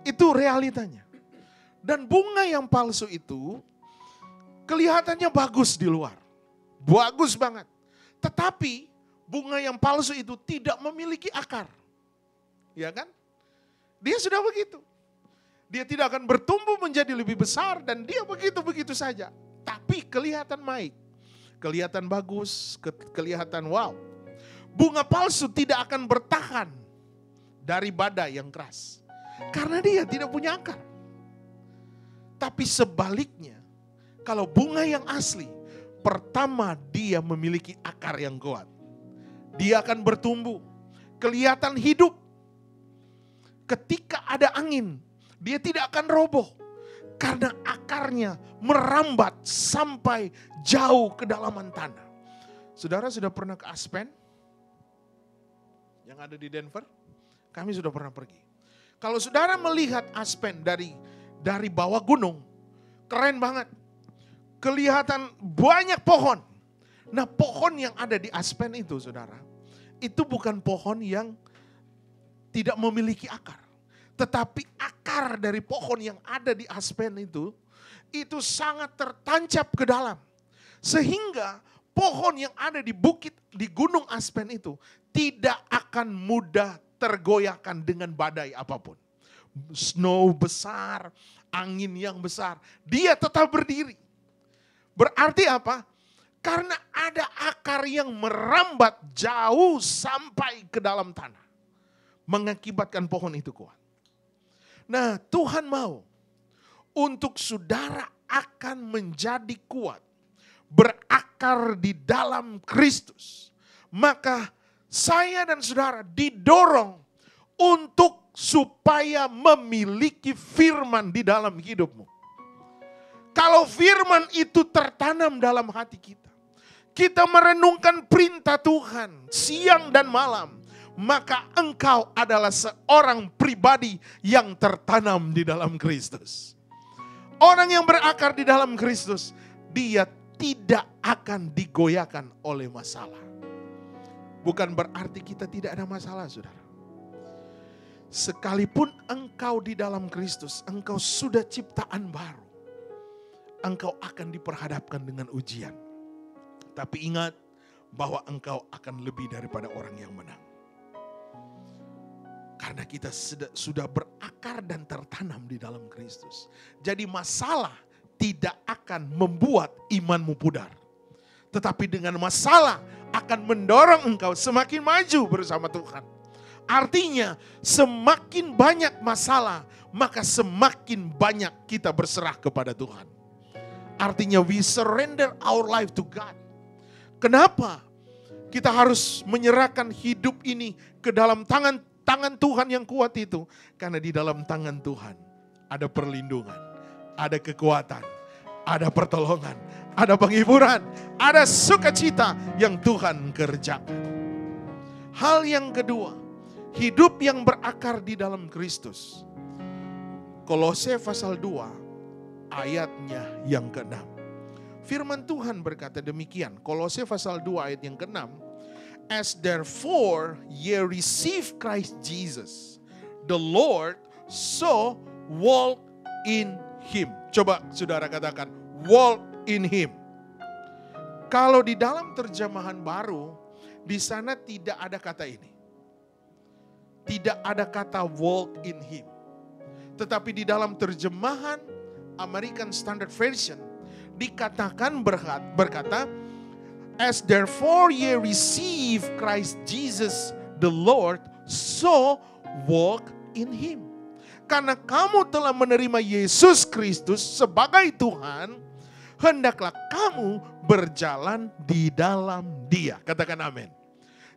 Itu realitanya. Dan bunga yang palsu itu kelihatannya bagus di luar. Bagus banget. Tetapi bunga yang palsu itu tidak memiliki akar. Ya kan? Dia sudah begitu. Dia tidak akan bertumbuh menjadi lebih besar dan dia begitu-begitu saja. Tapi kelihatan baik. Kelihatan bagus, kelihatan wow. Bunga palsu tidak akan bertahan dari badai yang keras. Karena dia tidak punya akar. Tapi sebaliknya, kalau bunga yang asli, pertama dia memiliki akar yang kuat. Dia akan bertumbuh, kelihatan hidup. Ketika ada angin, dia tidak akan roboh. Karena akarnya merambat sampai jauh kedalaman tanah. Saudara sudah pernah ke Aspen? Yang ada di Denver? Kami sudah pernah pergi. Kalau saudara melihat Aspen dari bawah gunung, keren banget. Kelihatan banyak pohon. Nah, pohon yang ada di Aspen itu, saudara, itu bukan pohon yang tidak memiliki akar. Tetapi akar dari pohon yang ada di Aspen itu sangat tertancap ke dalam. Sehingga pohon yang ada di gunung Aspen itu tidak akan mudah tergoyahkan dengan badai apapun. Snow besar, angin yang besar, dia tetap berdiri. Berarti apa? Karena ada akar yang merambat jauh sampai ke dalam tanah. Mengakibatkan pohon itu kuat. Nah, Tuhan mau untuk saudara akan menjadi kuat, berakar di dalam Kristus. Maka saya dan saudara didorong untuk supaya memiliki firman di dalam hidupmu. Kalau firman itu tertanam dalam hati kita merenungkan perintah Tuhan siang dan malam, maka engkau adalah seorang pribadi yang tertanam di dalam Kristus. Orang yang berakar di dalam Kristus, dia tidak akan digoyahkan oleh masalah. Bukan berarti kita tidak ada masalah, saudara. Sekalipun engkau di dalam Kristus, engkau sudah ciptaan baru. Engkau akan diperhadapkan dengan ujian. Tapi ingat bahwa engkau akan lebih daripada orang yang menang. Karena kita sudah berakar dan tertanam di dalam Kristus. Jadi masalah tidak akan membuat imanmu pudar. Tetapi dengan masalah akan mendorong engkau semakin maju bersama Tuhan. Artinya semakin banyak masalah, maka semakin banyak kita berserah kepada Tuhan. Artinya we surrender our life to God. Kenapa? Kita harus menyerahkan hidup ini ke dalam tangan Tuhan yang kuat itu. Karena di dalam tangan Tuhan ada perlindungan, ada kekuatan, ada pertolongan, ada penghiburan, ada sukacita yang Tuhan kerjakan. Hal yang kedua, hidup yang berakar di dalam Kristus. Kolose pasal 2 ayatnya yang ke-6. Firman Tuhan berkata demikian. Kolose pasal 2 ayat yang ke-6. As therefore ye receive Christ Jesus, the Lord, so walk in Him. Coba saudara katakan, walk in Him. Kalau di dalam terjemahan baru, di sana tidak ada kata ini. Tidak ada kata walk in Him. Tetapi di dalam terjemahan American Standard Version, dikatakan berkata, as therefore ye receive Christ Jesus the Lord, so walk in Him. Karena kamu telah menerima Yesus Kristus sebagai Tuhan, hendaklah kamu berjalan di dalam Dia. Katakan amin.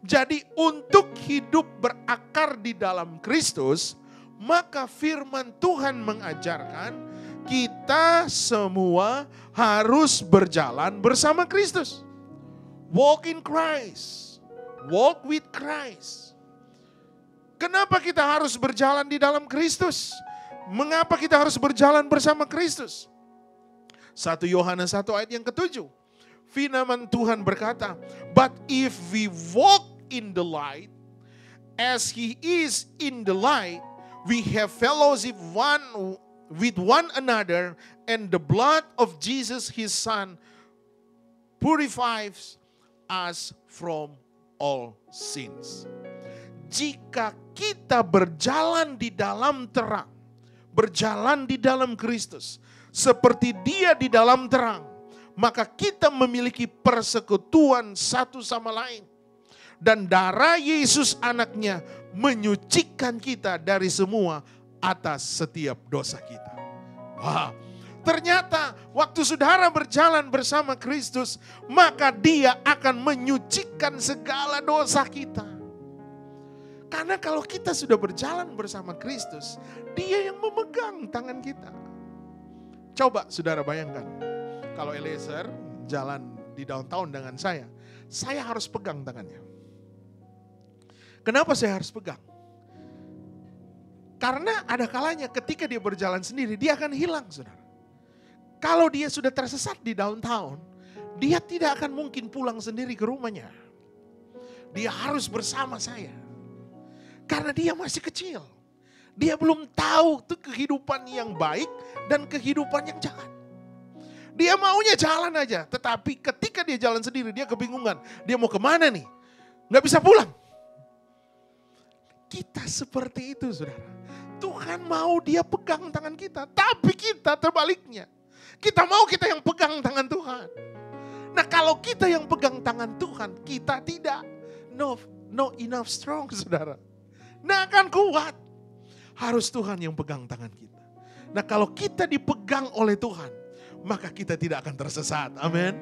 Jadi untuk hidup berakar di dalam Kristus, maka firman Tuhan mengajarkan kita semua harus berjalan bersama Kristus. Walk in Christ. Walk with Christ. Kenapa kita harus berjalan di dalam Kristus? Mengapa kita harus berjalan bersama Kristus? 1 Yohanes 1 ayat yang ke-7. Firman Tuhan berkata, but if we walk in the light, as He is in the light, we have fellowship with one another, and the blood of Jesus His Son purifies us from all sins. Jika kita berjalan di dalam terang, berjalan di dalam Kristus, seperti Dia di dalam terang, maka kita memiliki persekutuan satu sama lain. Dan darah Yesus anaknya menyucikan kita dari semua atas setiap dosa kita. Wah, ternyata waktu saudara berjalan bersama Kristus, maka Dia akan menyucikan segala dosa kita. Karena kalau kita sudah berjalan bersama Kristus, Dia yang memegang tangan kita. Coba saudara bayangkan, kalau Eliezer jalan di downtown dengan saya harus pegang tangannya. Kenapa saya harus pegang? Karena ada kalanya ketika dia berjalan sendiri, dia akan hilang, saudara. Kalau dia sudah tersesat di downtown, dia tidak akan mungkin pulang sendiri ke rumahnya. Dia harus bersama saya. Karena dia masih kecil. Dia belum tahu tuh kehidupan yang baik dan kehidupan yang jahat. Dia maunya jalan aja, tetapi ketika dia jalan sendiri dia kebingungan. Dia mau kemana nih? Gak bisa pulang. Kita seperti itu saudara. Tuhan mau dia pegang tangan kita, tapi kita terbaliknya. Kita mau kita yang pegang tangan Tuhan. Nah kalau kita yang pegang tangan Tuhan, kita tidak no enough strong saudara. Nah akan kuat. Harus Tuhan yang pegang tangan kita. Nah kalau kita dipegang oleh Tuhan, maka kita tidak akan tersesat. Amin.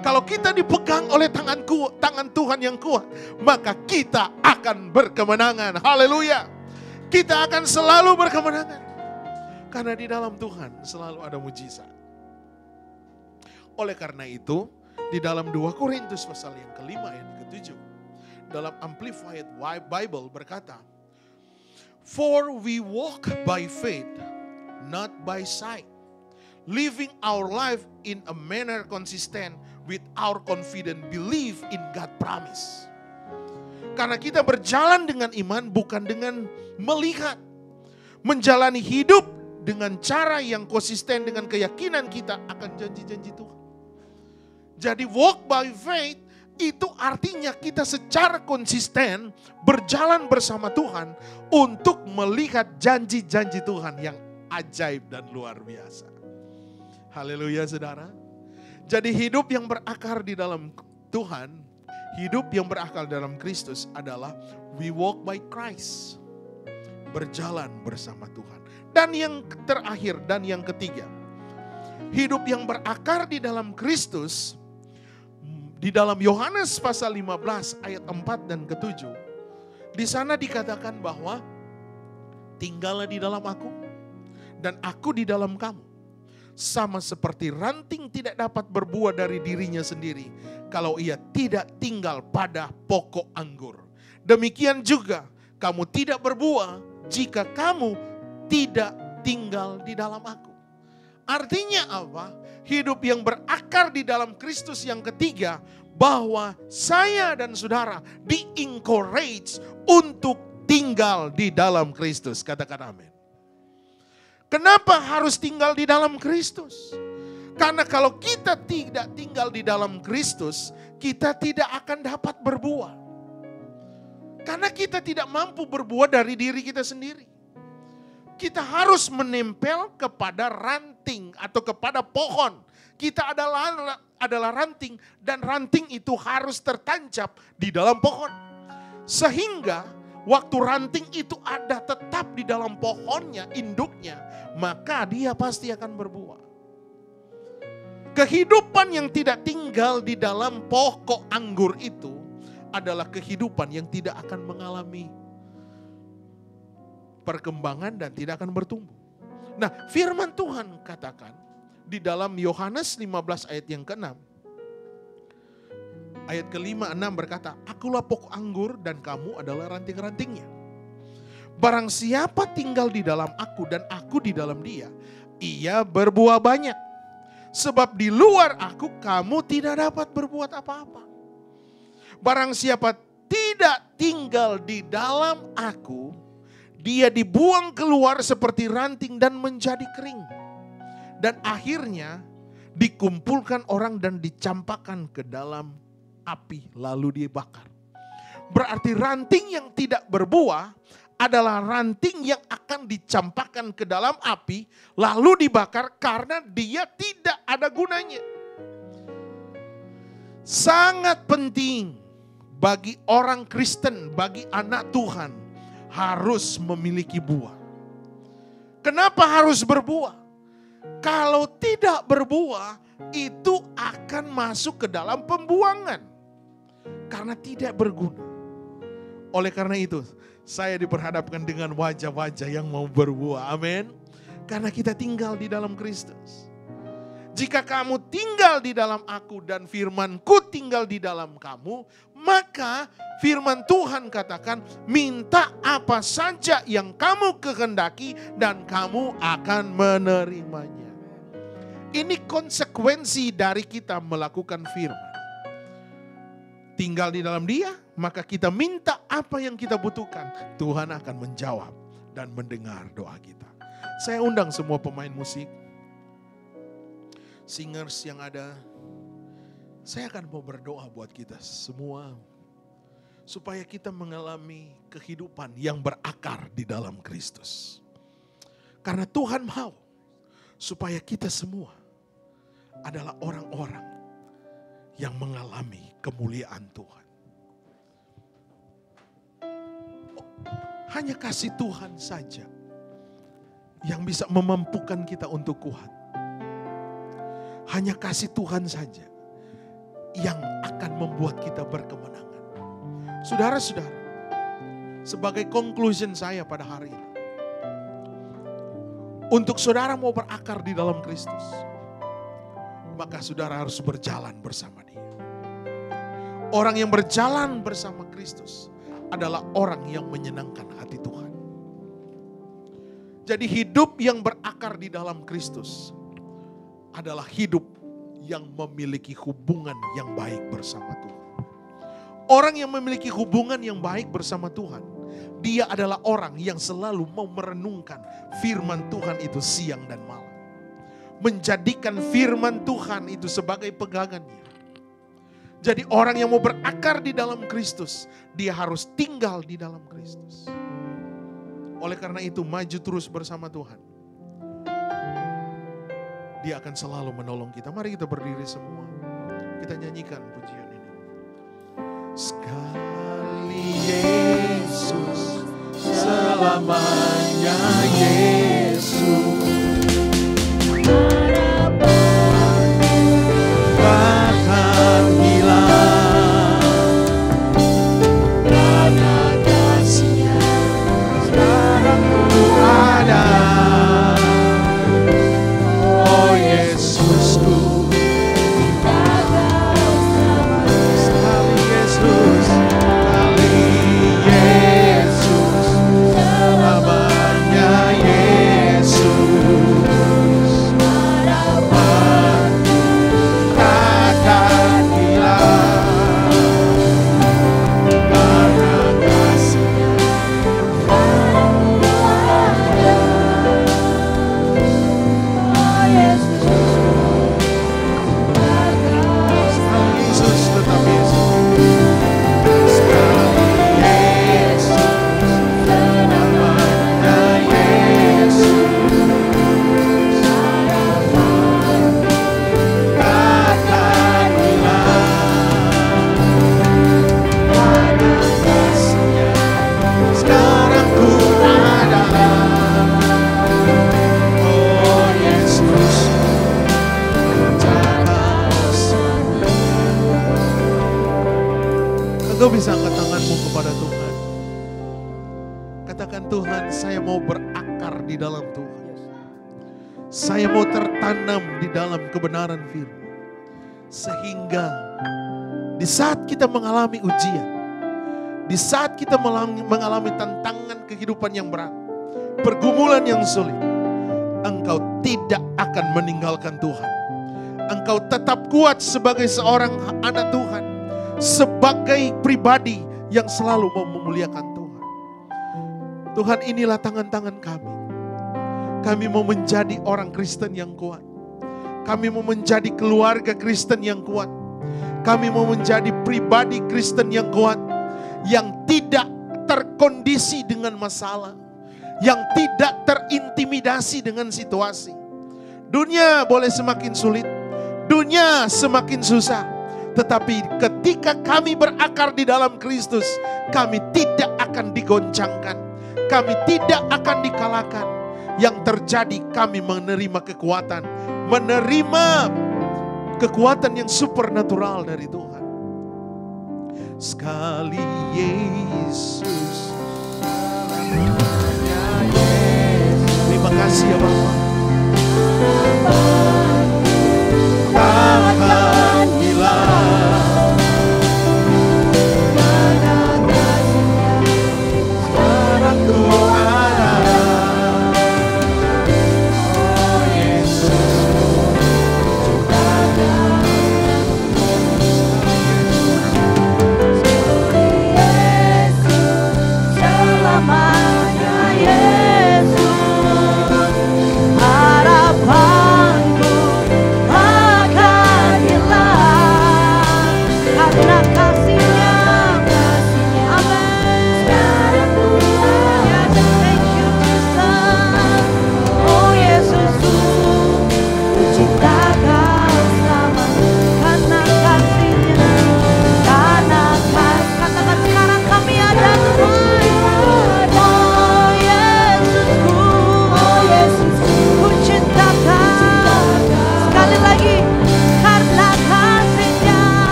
Kalau kita dipegang oleh tangan Tuhan yang kuat, maka kita akan berkemenangan. Haleluya. Kita akan selalu berkemenangan. Karena di dalam Tuhan selalu ada mujizat. Oleh karena itu, di dalam 2 Korintus pasal yang kelima ayat ke-7, dalam Amplified Bible berkata, "For we walk by faith, not by sight, living our life in a manner consistent with our confident belief in God's promise." Karena kita berjalan dengan iman bukan dengan melihat. Menjalani hidup dengan cara yang konsisten dengan keyakinan kita akan janji-janji Tuhan. Jadi walk by faith itu artinya kita secara konsisten berjalan bersama Tuhan untuk melihat janji-janji Tuhan yang ajaib dan luar biasa. Haleluya saudara. Jadi hidup yang berakar di dalam Tuhan, hidup yang berakar dalam Kristus adalah we walk by Christ. Berjalan bersama Tuhan. Dan yang terakhir dan yang ketiga, hidup yang berakar di dalam Kristus, di dalam Yohanes pasal 15 ayat 4 dan ke-7, di sana dikatakan bahwa tinggallah di dalam aku dan aku di dalam kamu. Sama seperti ranting tidak dapat berbuah dari dirinya sendiri kalau ia tidak tinggal pada pokok anggur. Demikian juga kamu tidak berbuah jika kamu tidak tinggal di dalam aku. Artinya apa? Hidup yang berakar di dalam Kristus yang ketiga, bahwa saya dan saudara di-encourage untuk tinggal di dalam Kristus. Katakan amin. Kenapa harus tinggal di dalam Kristus? Karena kalau kita tidak tinggal di dalam Kristus, kita tidak akan dapat berbuah. Karena kita tidak mampu berbuah dari diri kita sendiri. Kita harus menempel kepada ranting atau kepada pohon. Kita adalah ranting dan ranting itu harus tertancap di dalam pohon. Sehingga waktu ranting itu ada tetap di dalam pohonnya, induknya, maka dia pasti akan berbuah. Kehidupan yang tidak tinggal di dalam pokok anggur itu adalah kehidupan yang tidak akan mengalami perkembangan dan tidak akan bertumbuh. Nah, firman Tuhan katakan di dalam Yohanes 15 ayat yang ke-6. Ayat ke-5, 6 berkata, "Akulah pokok anggur dan kamu adalah ranting-rantingnya. Barang siapa tinggal di dalam aku dan aku di dalam dia, ia berbuah banyak. Sebab di luar aku kamu tidak dapat berbuat apa-apa. Barang siapa tidak tinggal di dalam aku, dia dibuang keluar seperti ranting dan menjadi kering. Dan akhirnya dikumpulkan orang dan dicampakkan ke dalam api lalu dibakar." Berarti ranting yang tidak berbuah adalah ranting yang akan dicampakkan ke dalam api lalu dibakar karena dia tidak ada gunanya. Sangat penting bagi orang Kristen, bagi anak Tuhan harus memiliki buah. Kenapa harus berbuah? Kalau tidak berbuah, itu akan masuk ke dalam pembuangan. Karena tidak berguna. Oleh karena itu, saya diperhadapkan dengan wajah-wajah yang mau berbuah. Amin. Karena kita tinggal di dalam Kristus. Jika kamu tinggal di dalam aku dan firman-Ku tinggal di dalam kamu, maka firman Tuhan katakan, minta apa saja yang kamu kehendaki dan kamu akan menerimanya. Ini konsekuensi dari kita melakukan firman. Tinggal di dalam Dia, maka kita minta apa yang kita butuhkan, Tuhan akan menjawab dan mendengar doa kita. Saya undang semua pemain musik, singers yang ada. Saya akan mau berdoa buat kita semua, supaya kita mengalami kehidupan yang berakar di dalam Kristus. Karena Tuhan mau supaya kita semua adalah orang-orang yang mengalami kemuliaan Tuhan. Hanya kasih Tuhan saja yang bisa memampukan kita untuk kuat. Hanya kasih Tuhan saja yang akan membuat kita berkemenangan. Saudara-saudara, sebagai conclusion saya pada hari ini, untuk saudara mau berakar di dalam Kristus, maka saudara harus berjalan bersama Dia. Orang yang berjalan bersama Kristus adalah orang yang menyenangkan hati Tuhan. Jadi hidup yang berakar di dalam Kristus adalah hidup yang memiliki hubungan yang baik bersama Tuhan. Orang yang memiliki hubungan yang baik bersama Tuhan, dia adalah orang yang selalu mau merenungkan firman Tuhan itu siang dan malam. Menjadikan firman Tuhan itu sebagai pegangannya. Jadi orang yang mau berakar di dalam Kristus, dia harus tinggal di dalam Kristus. Oleh karena itu, maju terus bersama Tuhan. Dia akan selalu menolong kita. Mari kita berdiri semua. Kita nyanyikan pujian ini. Sekali Yesus, selamanya Yesus. Bahkan hilang karena kasih-Nya, sekarang ku ada. Engkau bisa angkat tanganmu kepada Tuhan. Katakan, Tuhan, saya mau berakar di dalam Tuhan. Saya mau tertanam di dalam kebenaran firman. Sehingga di saat kita mengalami ujian, di saat kita mengalami tantangan kehidupan yang berat, pergumulan yang sulit, Engkau tidak akan meninggalkan Tuhan. Engkau tetap kuat sebagai seorang anak Tuhan, sebagai pribadi yang selalu mau memuliakan Tuhan. Tuhan, inilah tangan-tangan kami. Kami mau menjadi orang Kristen yang kuat. Kami mau menjadi keluarga Kristen yang kuat. Kami mau menjadi pribadi Kristen yang kuat, yang tidak terkondisi dengan masalah, yang tidak terintimidasi dengan situasi. Dunia boleh semakin sulit, dunia semakin susah, tetapi ketika kami berakar di dalam Kristus, kami tidak akan digoncangkan, kami tidak akan dikalahkan. Yang terjadi, kami menerima kekuatan, menerima kekuatan yang supernatural dari Tuhan. Sekali Yesus, terima kasih ya Bapa. Takkan hilang mana kasih-Nya, sekarang ku ada. Oh Yesus,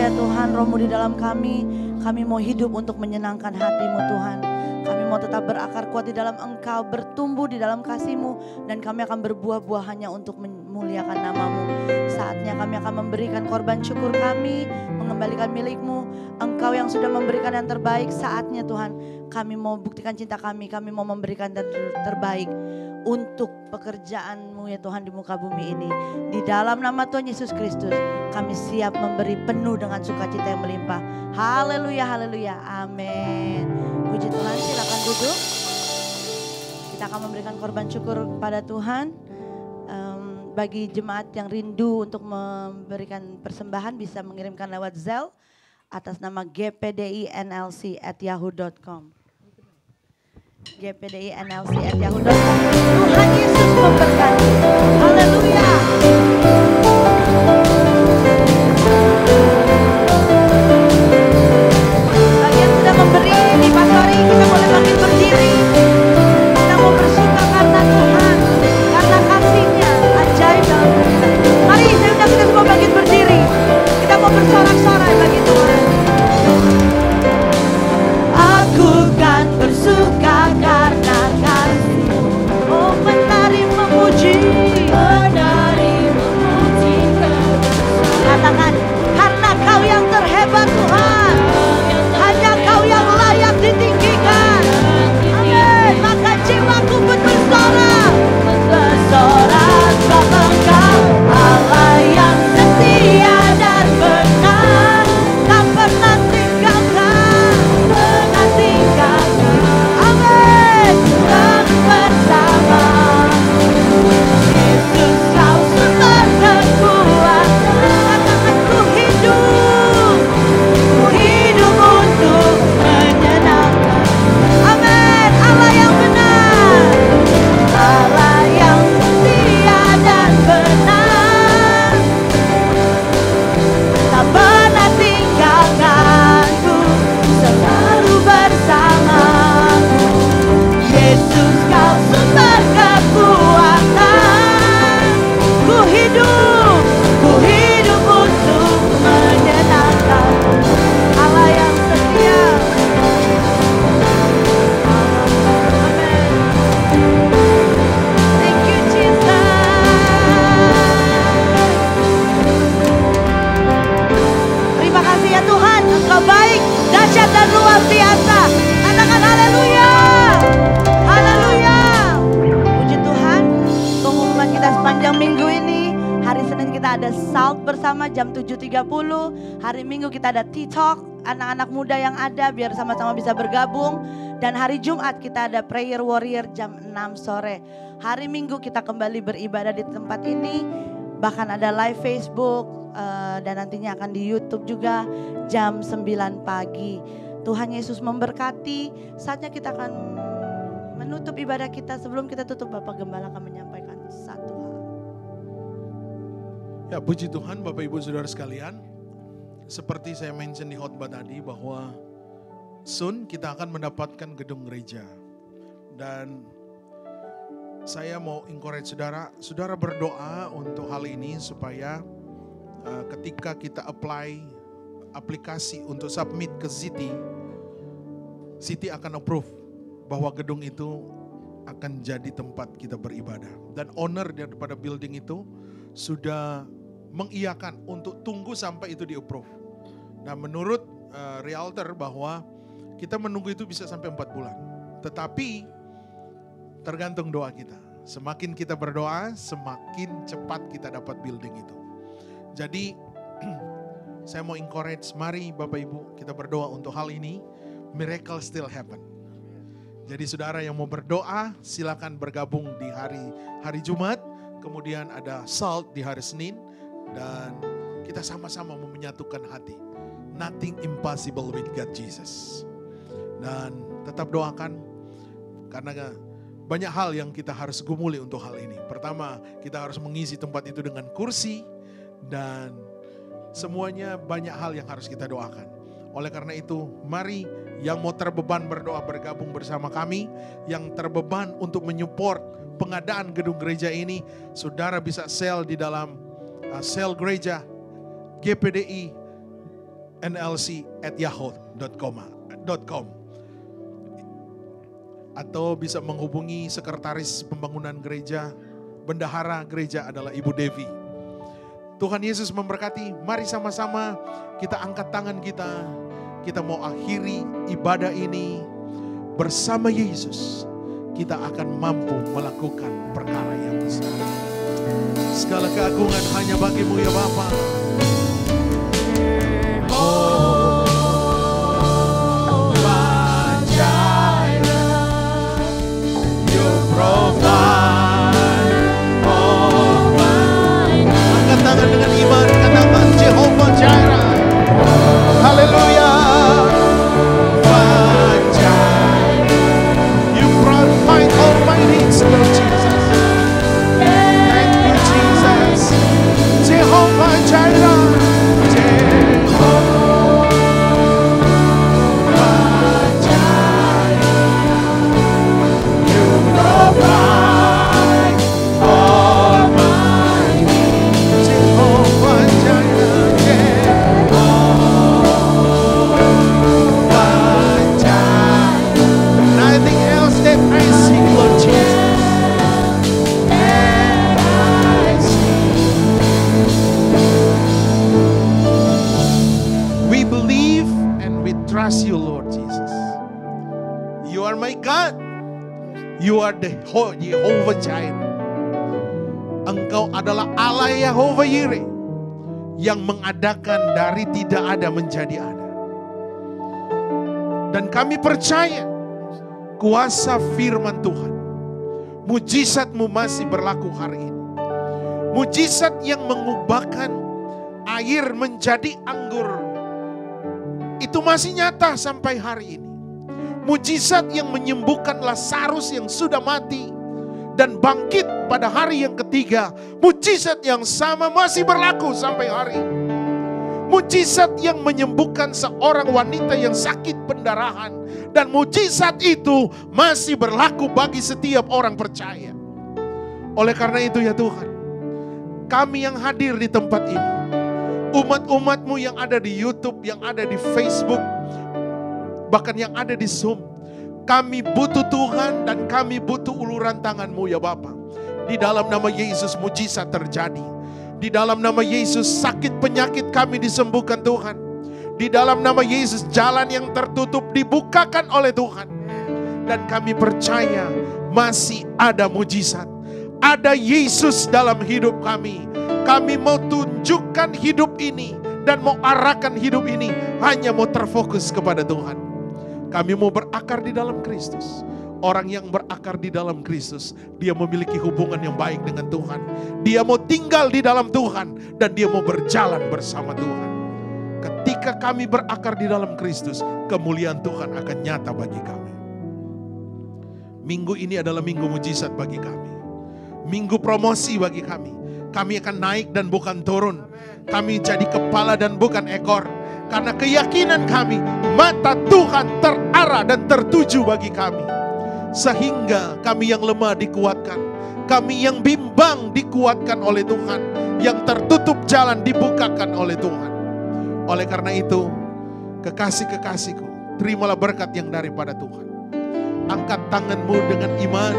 ya Tuhan, Roh-Mu di dalam kami mau hidup untuk menyenangkan hati-Mu Tuhan. Kami mau tetap berakar kuat di dalam Engkau, bertumbuh di dalam kasih-Mu, dan kami akan berbuah-buah hanya untuk memuliakan nama-Mu. Saatnya kami akan memberikan korban syukur kami, mengembalikan milik-Mu. Engkau yang sudah memberikan yang terbaik, saatnya Tuhan kami mau buktikan cinta kami mau memberikan terbaik untuk pekerjaan-Mu ya Tuhan di muka bumi ini. Di dalam nama Tuhan Yesus Kristus kami siap memberi penuh dengan sukacita yang melimpah. Haleluya, haleluya, amin. Puji Tuhan, silakan duduk. Kita akan memberikan korban syukur kepada Tuhan. Bagi jemaat yang rindu untuk memberikan persembahan bisa mengirimkan lewat Zelle atas nama gpdinlc@yahoo.com. gpdinlc@yahoo.com. Tuhan Yesus memberkati. Haleluya. Bagi yang sudah memberi di pastori, kita boleh bangkit berdiri. Kita mau bersuka karena Tuhan, karena kasih-Nya ajaib dalam hidup kita. Mari saya undang kita semua bangkit berdiri. Kita mau bersorak-sorai bagi Tuhan. Aku kan bersuka karena kasih-Mu. Oh, menari memuji. Katakan, karena Kau yang terhebat Tuhan. Hanya Kau yang layak ditinggikan. Amin. Maka jiwaku pun bersorak. Bersorak sebab Engkau Allah yang setia dan benar. Tak pernah tinggalkan, pernah tinggalkan. Amin. Dan bersama Yesus Kau sumber kekuatan. Katakan, ku hidup untuk menyenangkan. Amin. Allah yang benar, Allah yang setia dan benar. Tak pernah tinggalkanku, selalu bersamaku. Yesus Kau sumber kekuatan. Ku hidup untuk menyenangkan. Allah yang setia. Amin. Thank you Jesus. Terima kasih ya Tuhan, Engkau baik, dahsyat dan luar biasa. Katakan haleluya. Haleluya. Puji Tuhan, pengumuman kita sepanjang minggu ini. Hari Senin kita ada Salt bersama jam 7.30. Hari Minggu kita ada Tea Talk, anak-anak muda yang ada biar sama-sama bisa bergabung. Dan hari Jumat kita ada Prayer Warrior jam 6 sore. Hari Minggu kita kembali beribadah di tempat ini. Bahkan ada live Facebook dan nantinya akan di YouTube juga jam 9 pagi. Tuhan Yesus memberkati. Saatnya kita akan menutup ibadah kita. Sebelum kita tutup, Bapak Gembala akan menyampaikan satu hal. Ya, puji Tuhan Bapak Ibu Saudara sekalian. Seperti saya mention di khotbah tadi bahwa soon kita akan mendapatkan gedung gereja. Dan saya mau encourage saudara berdoa untuk hal ini supaya ketika kita aplikasi untuk submit ke City akan approve bahwa gedung itu akan jadi tempat kita beribadah. Dan owner daripada building itu sudah mengiyakan untuk tunggu sampai itu di-approve. Nah, menurut realtor bahwa kita menunggu itu bisa sampai 4 bulan. Tetapi tergantung doa kita. Semakin kita berdoa, semakin cepat kita dapat building itu. Jadi saya mau encourage, mari Bapak Ibu kita berdoa untuk hal ini. Miracle still happen. Jadi saudara yang mau berdoa silakan bergabung di hari Jumat. Kemudian ada Salt di hari Senin. Dan kita sama-sama menyatukan hati. Nothing impossible with God Jesus. Dan tetap doakan karena banyak hal yang kita harus gumuli untuk hal ini. Pertama, kita harus mengisi tempat itu dengan kursi dan semuanya banyak hal yang harus kita doakan. Oleh karena itu, mari yang mau terbeban berdoa bergabung bersama kami, yang terbeban untuk menyupport pengadaan gedung gereja ini, saudara bisa sel di dalam sel gereja GPDI nlc@yahoo.com. Atau bisa menghubungi sekretaris pembangunan gereja, bendahara gereja adalah Ibu Devi. Tuhan Yesus memberkati. Mari sama-sama kita angkat tangan kita. Kita mau akhiri ibadah ini bersama Yesus. Kita akan mampu melakukan perkara yang besar. Segala keagungan hanya bagimu ya Bapa. Angkat tangan dengan iman, katakan Jehovah Jireh. Haleluya. You provide all my needs, Lord Jesus. Thank you, Jesus. Jehovah Jireh. You, Lord Jesus. You are my God. You are the Jehovah Jireh. Engkau adalah Allah Jehovah Jireh yang mengadakan dari tidak ada menjadi ada. Dan kami percaya kuasa firman Tuhan, mujizat-Mu masih berlaku hari ini. Mujizat yang mengubahkan air menjadi anggur itu masih nyata sampai hari ini. Mujizat yang menyembuhkan Lazarus yang sudah mati dan bangkit pada hari yang ketiga, mujizat yang sama masih berlaku sampai hari ini. Mujizat yang menyembuhkan seorang wanita yang sakit pendarahan, dan mujizat itu masih berlaku bagi setiap orang percaya. Oleh karena itu ya Tuhan, kami yang hadir di tempat ini, umat-umat-Mu yang ada di YouTube, yang ada di Facebook, bahkan yang ada di Zoom, kami butuh Tuhan dan kami butuh uluran tangan-Mu ya Bapa. Di dalam nama Yesus mujizat terjadi. Di dalam nama Yesus sakit penyakit kami disembuhkan Tuhan. Di dalam nama Yesus jalan yang tertutup dibukakan oleh Tuhan. Dan kami percaya masih ada mujizat. Ada Yesus dalam hidup kami. Kami mau tunjukkan hidup ini dan mau arahkan hidup ini hanya mau terfokus kepada Tuhan. Kami mau berakar di dalam Kristus. Orang yang berakar di dalam Kristus, dia memiliki hubungan yang baik dengan Tuhan. Dia mau tinggal di dalam Tuhan dan dia mau berjalan bersama Tuhan. Ketika kami berakar di dalam Kristus, kemuliaan Tuhan akan nyata bagi kami. Minggu ini adalah minggu mujizat bagi kami. Minggu promosi bagi kami. Kami akan naik dan bukan turun. Kami jadi kepala dan bukan ekor. Karena keyakinan kami, mata Tuhan terarah dan tertuju bagi kami. Sehingga kami yang lemah dikuatkan. Kami yang bimbang dikuatkan oleh Tuhan. Yang tertutup jalan dibukakan oleh Tuhan. Oleh karena itu, kekasih-kekasihku, terimalah berkat yang daripada Tuhan. Angkat tanganmu dengan iman.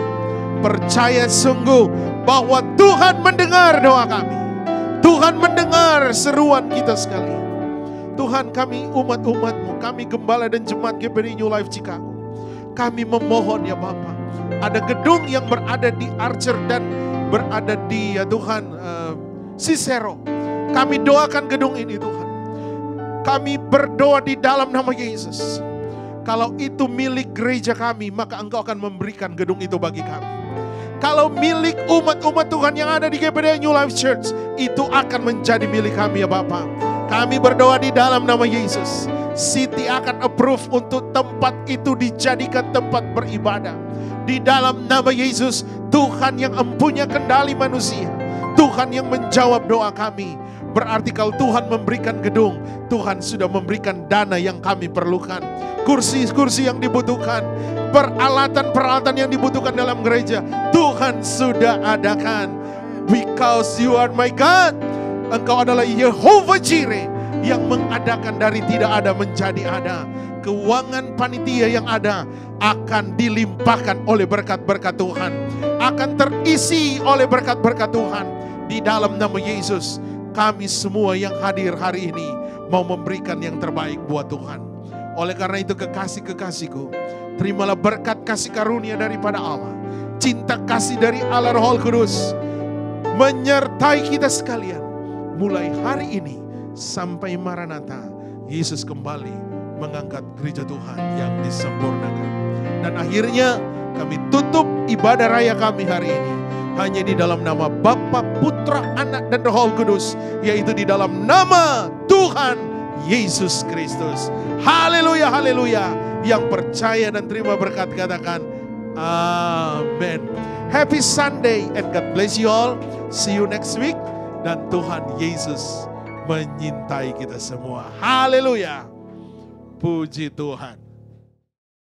Percaya sungguh bahwa Tuhan mendengar doa kami. Tuhan mendengar seruan kita sekalian. Tuhan, kami umat-umat-Mu, kami gembala dan jemaat GPD New Life Chicago, kami memohon ya Bapa, ada gedung yang berada di Archer dan berada di ya Tuhan Cicero. Kami doakan gedung ini Tuhan. Kami berdoa di dalam nama Yesus. Kalau itu milik gereja kami, maka Engkau akan memberikan gedung itu bagi kami. Kalau milik umat-umat Tuhan yang ada di GPD New Life Church, itu akan menjadi milik kami ya Bapa. Kami berdoa di dalam nama Yesus. Siti akan approve untuk tempat itu dijadikan tempat beribadah. Di dalam nama Yesus, Tuhan yang mempunyai kendali manusia, Tuhan yang menjawab doa kami. Berarti kalau Tuhan memberikan gedung, Tuhan sudah memberikan dana yang kami perlukan. Kursi-kursi yang dibutuhkan, peralatan-peralatan yang dibutuhkan dalam gereja, Tuhan sudah adakan. Because you are my God. Engkau adalah Jehovah Jireh. yang mengadakan dari tidak ada menjadi ada. Keuangan panitia yang ada akan dilimpahkan oleh berkat-berkat Tuhan, akan terisi oleh berkat-berkat Tuhan. Di dalam nama Yesus, kami semua yang hadir hari ini mau memberikan yang terbaik buat Tuhan. Oleh karena itu kekasih-kekasihku, terimalah berkat kasih karunia daripada Allah, cinta kasih dari Allah Roh Kudus menyertai kita sekalian mulai hari ini sampai Maranatha, Yesus kembali mengangkat gereja Tuhan yang disempurnakan. Dan akhirnya kami tutup ibadah raya kami hari ini hanya di dalam nama Bapa, Putra, Anak, dan Roh Kudus, yaitu di dalam nama Tuhan Yesus Kristus. Haleluya, haleluya. Yang percaya dan terima berkat katakan amin. Happy Sunday and God bless you all. See you next week. Dan Tuhan Yesus menyintai kita semua. Haleluya. Puji Tuhan.